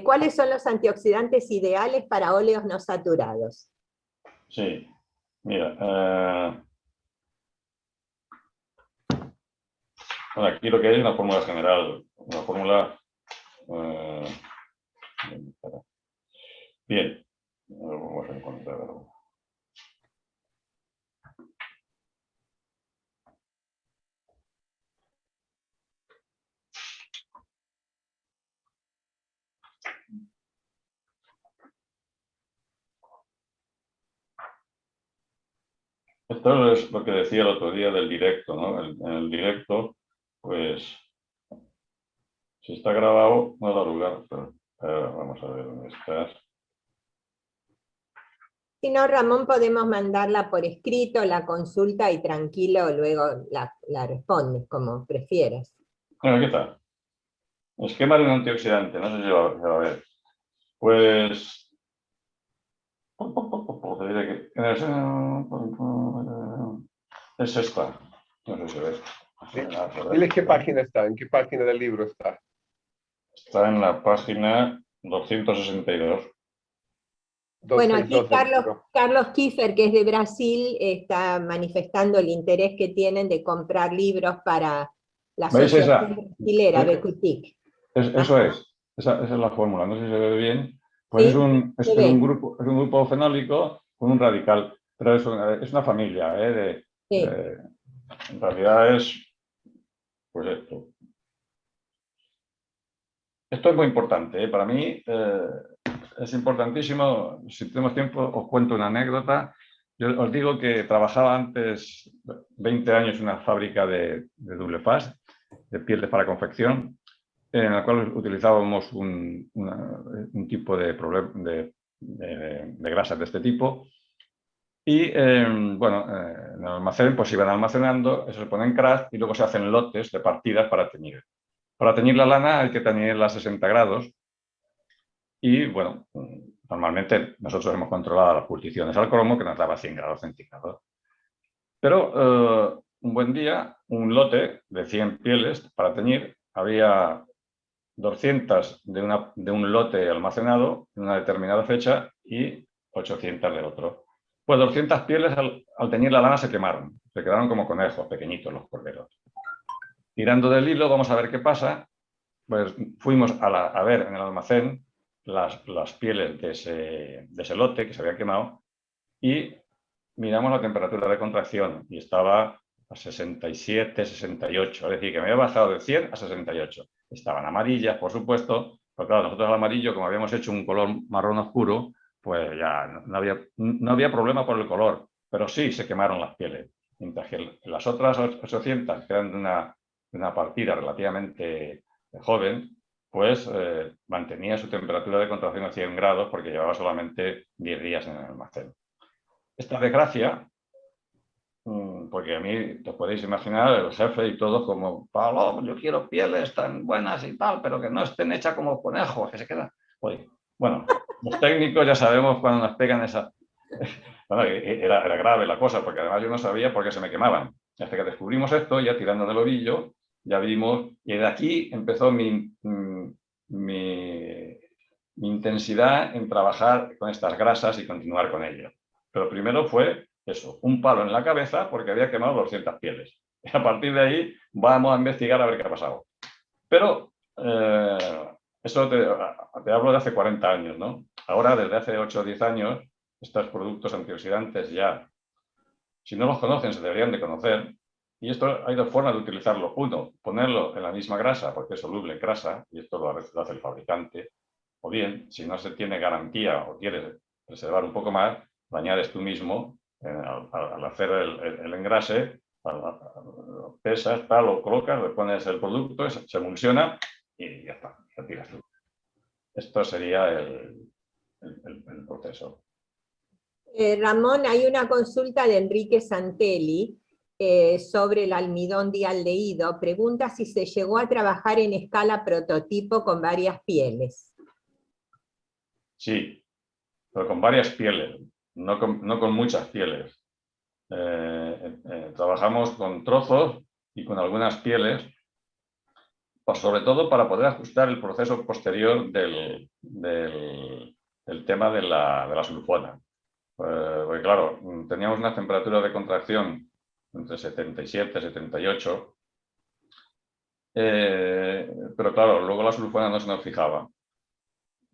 ¿Cuáles son los antioxidantes ideales para óleos no saturados? Sí, mira, bueno, aquí lo que hay es una fórmula general, una fórmula... bien, vamos a encontrar algo. Esto es lo que decía el otro día del directo, ¿no? En el directo, pues, si está grabado, no da lugar, pero vamos a ver dónde estás. Si no, Ramón, podemos mandarla por escrito, la consulta, y tranquilo, luego la respondes, como prefieras. Bueno, aquí está. Esquema de un antioxidante, no sé si se va a ver. Pues... te diré que es esta. No sé si ves. Dile qué página está, en qué página del libro está. Está en la página 262. Bueno, aquí 262. Carlos Kiefer, que es de Brasil, está manifestando el interés que tienen de comprar libros para la ¿Veis Asociación esa? Brasilera, Becutic. Eso es. Esa es la fórmula. No sé si se ve bien. Pues Sí, es se ve. un grupo fenólico con un radical. Pero es una familia. Sí. En realidad es... Pues esto. Esto es muy importante. Para mí, es importantísimo. Si tenemos tiempo, os cuento una anécdota. Yo os digo que trabajaba antes 20 años en una fábrica de double fast, de pieles para confección, en la cual utilizábamos un tipo de grasas de este tipo. Y bueno, en el almacén pues iban almacenando, eso se pone en craft y luego se hacen lotes de partidas para teñir. Para teñir la lana hay que teñirla a 60 grados y bueno, normalmente nosotros hemos controlado las fundiciones al cromo que nos daba 100 grados centígrados. Pero un buen día, un lote de 100 pieles para teñir, había 200 de un lote almacenado en una determinada fecha y 800 del otro. Pues 200 pieles al teñir la lana se quemaron, se quedaron como conejos, pequeñitos los corderos. Tirando del hilo, vamos a ver qué pasa. Pues fuimos a ver en el almacén las pieles de ese lote que se había quemado y miramos la temperatura de contracción y estaba a 67, 68, es decir, que me había bajado de 100 a 68. Estaban amarillas, por supuesto, pero claro, nosotros el amarillo, como habíamos hecho un color marrón oscuro, pues ya no había problema por el color, pero sí se quemaron las pieles. Mientras que las otras 800, que eran de una partida relativamente joven, pues mantenía su temperatura de contracción a 100 grados porque llevaba solamente 10 días en el almacén. Esta desgracia, porque a mí, os podéis imaginar, el jefe y todos como, Pablo, yo quiero pieles tan buenas y tal, pero que no estén hechas como conejos, que se quedan. Oye, bueno, los técnicos ya sabemos cuando nos pegan esa... Bueno, era grave la cosa, porque además yo no sabía por qué se me quemaban. Hasta que descubrimos esto, ya tirando del ovillo, ya vimos, y de aquí empezó mi intensidad en trabajar con estas grasas y continuar con ellas. Pero primero fue eso, un palo en la cabeza porque había quemado 200 pieles. Y a partir de ahí vamos a investigar a ver qué ha pasado. Pero eso te hablo de hace 40 años, ¿no? Ahora, desde hace 8 o 10 años, estos productos antioxidantes ya, si no los conocen, se deberían de conocer. Y esto hay dos formas de utilizarlo. Uno, ponerlo en la misma grasa, porque es soluble en grasa, y esto lo hace el fabricante. O bien, si no se tiene garantía o quieres preservar un poco más, lo añades tú mismo al hacer el engrase, lo pesas, tal, lo colocas, le pones el producto, se emulsiona y ya está, lo tiras tú. Esto sería el proceso. Ramón, hay una consulta de Enrique Santelli sobre el almidón dialdehído. Pregunta si se llegó a trabajar en escala prototipo con varias pieles. Sí, pero con varias pieles, no con muchas pieles. Trabajamos con trozos y con algunas pieles, pues sobre todo para poder ajustar el proceso posterior del tema de la sulfona. Porque claro, teníamos una temperatura de contracción entre 77 y 78, pero claro, luego la sulfona no se nos fijaba.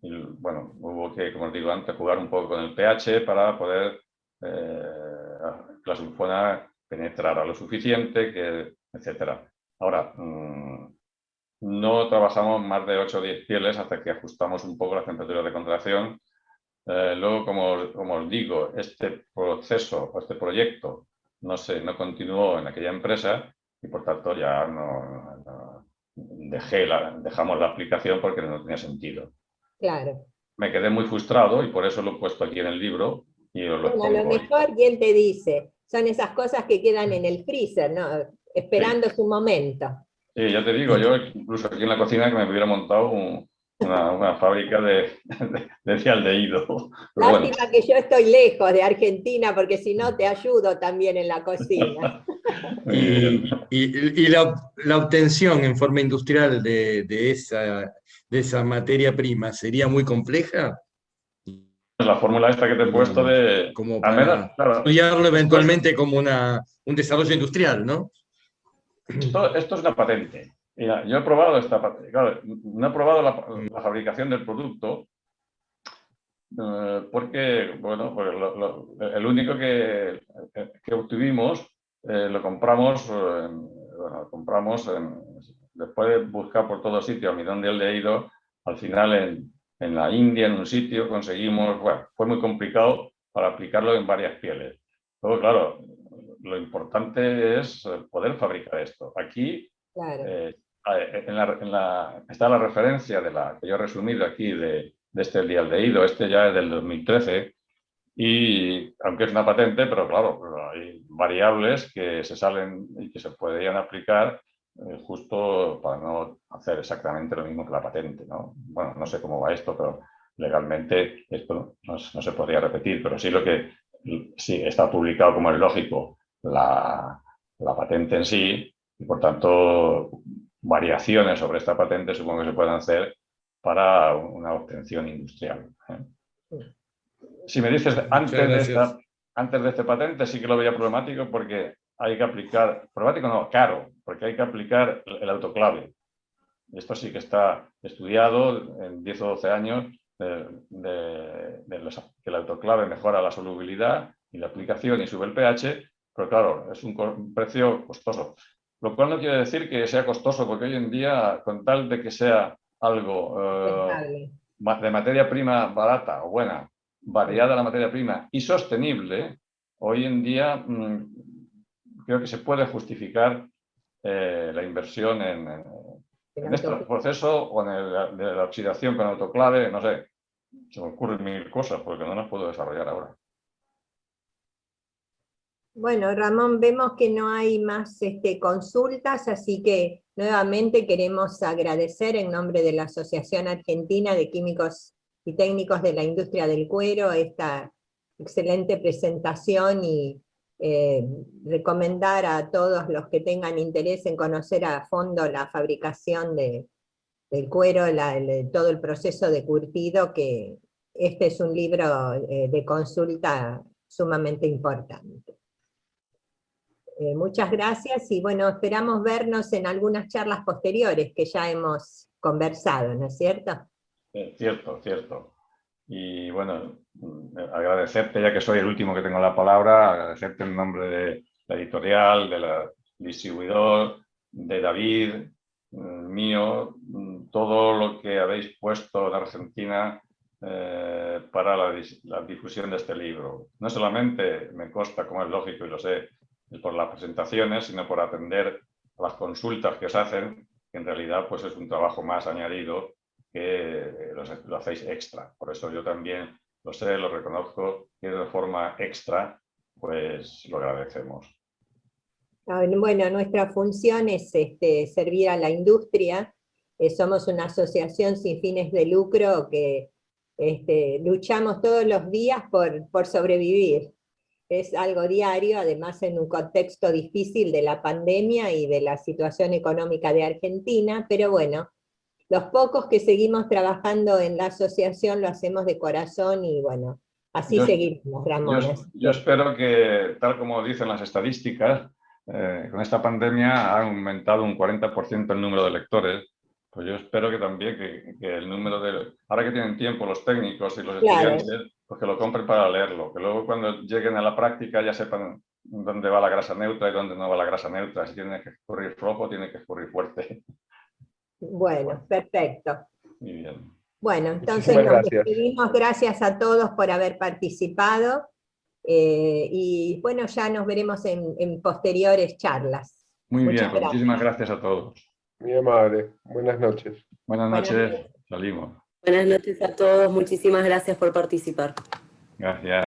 Y bueno, hubo que, como os digo antes, jugar un poco con el pH para poder que la sulfona penetrara lo suficiente, etc. Ahora, no trabajamos más de 8 o 10 pieles hasta que ajustamos un poco la temperatura de contracción. Luego, como os digo, este proceso o este proyecto no continuó en aquella empresa y por tanto ya dejamos la aplicación porque no tenía sentido. Claro. Me quedé muy frustrado y por eso lo he puesto aquí en el libro. Y os lo Bueno, a lo mejor, ¿quién te dice? Son esas cosas que quedan en el freezer, ¿no? Esperando su momento. Sí, ya te digo, yo incluso aquí en la cocina que me hubiera montado una fábrica de dialdehído. Lástima que yo estoy lejos de Argentina, porque si no te ayudo también en la cocina. Y la obtención en forma industrial de esa materia prima sería muy compleja. La fórmula esta que te he puesto de... Como para estudiarlo eventualmente como un desarrollo industrial, ¿no? Esto es una patente. Mira, yo he probado esta patente. Claro, no he probado la fabricación del producto porque, bueno, pues el único que obtuvimos lo compramos, después de buscar por todos sitios almidón dialdehído, al final en la India, en un sitio, conseguimos, bueno, fue muy complicado para aplicarlo en varias pieles. Luego, claro, lo importante es poder fabricar esto. Aquí Claro. Está la referencia de la que yo he resumido aquí de este aldehído, este ya es del 2013, y aunque es una patente, pero claro, hay variables que se salen y que se podrían aplicar justo para no hacer exactamente lo mismo que la patente, ¿no? Bueno, no sé cómo va esto, pero legalmente esto no se podría repetir, pero sí sí está publicado, como es lógico, la patente en sí, y por tanto variaciones sobre esta patente supongo que se pueden hacer para una obtención industrial. Si me dices antes de esta patente, sí que lo veía problemático porque hay que aplicar, problemático no, caro, porque hay que aplicar el autoclave. Esto sí que está estudiado en 10 o 12 años, que el autoclave mejora la solubilidad y la aplicación y sube el pH, pero claro, es un precio costoso. Lo cual no quiere decir que sea costoso, porque hoy en día, con tal de que sea algo de materia prima barata o buena, variada la materia prima y sostenible, hoy en día creo que se puede justificar la inversión en este proceso o de la oxidación con autoclave, no sé, se me ocurren mil cosas porque no las puedo desarrollar ahora. Bueno, Ramón, vemos que no hay más consultas, así que nuevamente queremos agradecer en nombre de la Asociación Argentina de Químicos y Técnicos de la Industria del Cuero esta excelente presentación y recomendar a todos los que tengan interés en conocer a fondo la fabricación del cuero, todo el proceso de curtido, que este es un libro de consulta sumamente importante. Muchas gracias y bueno, esperamos vernos en algunas charlas posteriores que ya hemos conversado, ¿no es cierto? Cierto, cierto. Y bueno, agradecerte, ya que soy el último que tengo la palabra, agradecerte en nombre de la editorial, del distribuidor, de David, mío, todo lo que habéis puesto en Argentina para la difusión de este libro. No solamente me consta, como es lógico y lo sé, por las presentaciones, sino por atender a las consultas que os hacen, que en realidad pues es un trabajo más añadido que lo hacéis extra. Por eso yo también lo sé, lo reconozco, que de forma extra pues lo agradecemos. Bueno, nuestra función es servir a la industria. Somos una asociación sin fines de lucro que luchamos todos los días por sobrevivir. Es algo diario, además en un contexto difícil de la pandemia y de la situación económica de Argentina, pero bueno, los pocos que seguimos trabajando en la asociación lo hacemos de corazón y bueno, así seguimos, Ramón. Yo espero que, tal como dicen las estadísticas, con esta pandemia ha aumentado un 40% el número de lectores. Pues yo espero que también que el número de... Ahora que tienen tiempo los técnicos y los estudiantes, pues que lo compren para leerlo. Que luego cuando lleguen a la práctica ya sepan dónde va la grasa neutra y dónde no va la grasa neutra. Si tiene que escurrir flojo, tiene que escurrir fuerte. Bueno, perfecto. Muy bien. Bueno, entonces nos despedimos. Gracias a todos por haber participado. Y bueno, ya nos veremos en posteriores charlas. Muy bien, pues muchísimas gracias a todos. Muy amable. Buenas noches. Buenas noches. Salimos. Buenas noches a todos. Muchísimas gracias por participar. Gracias.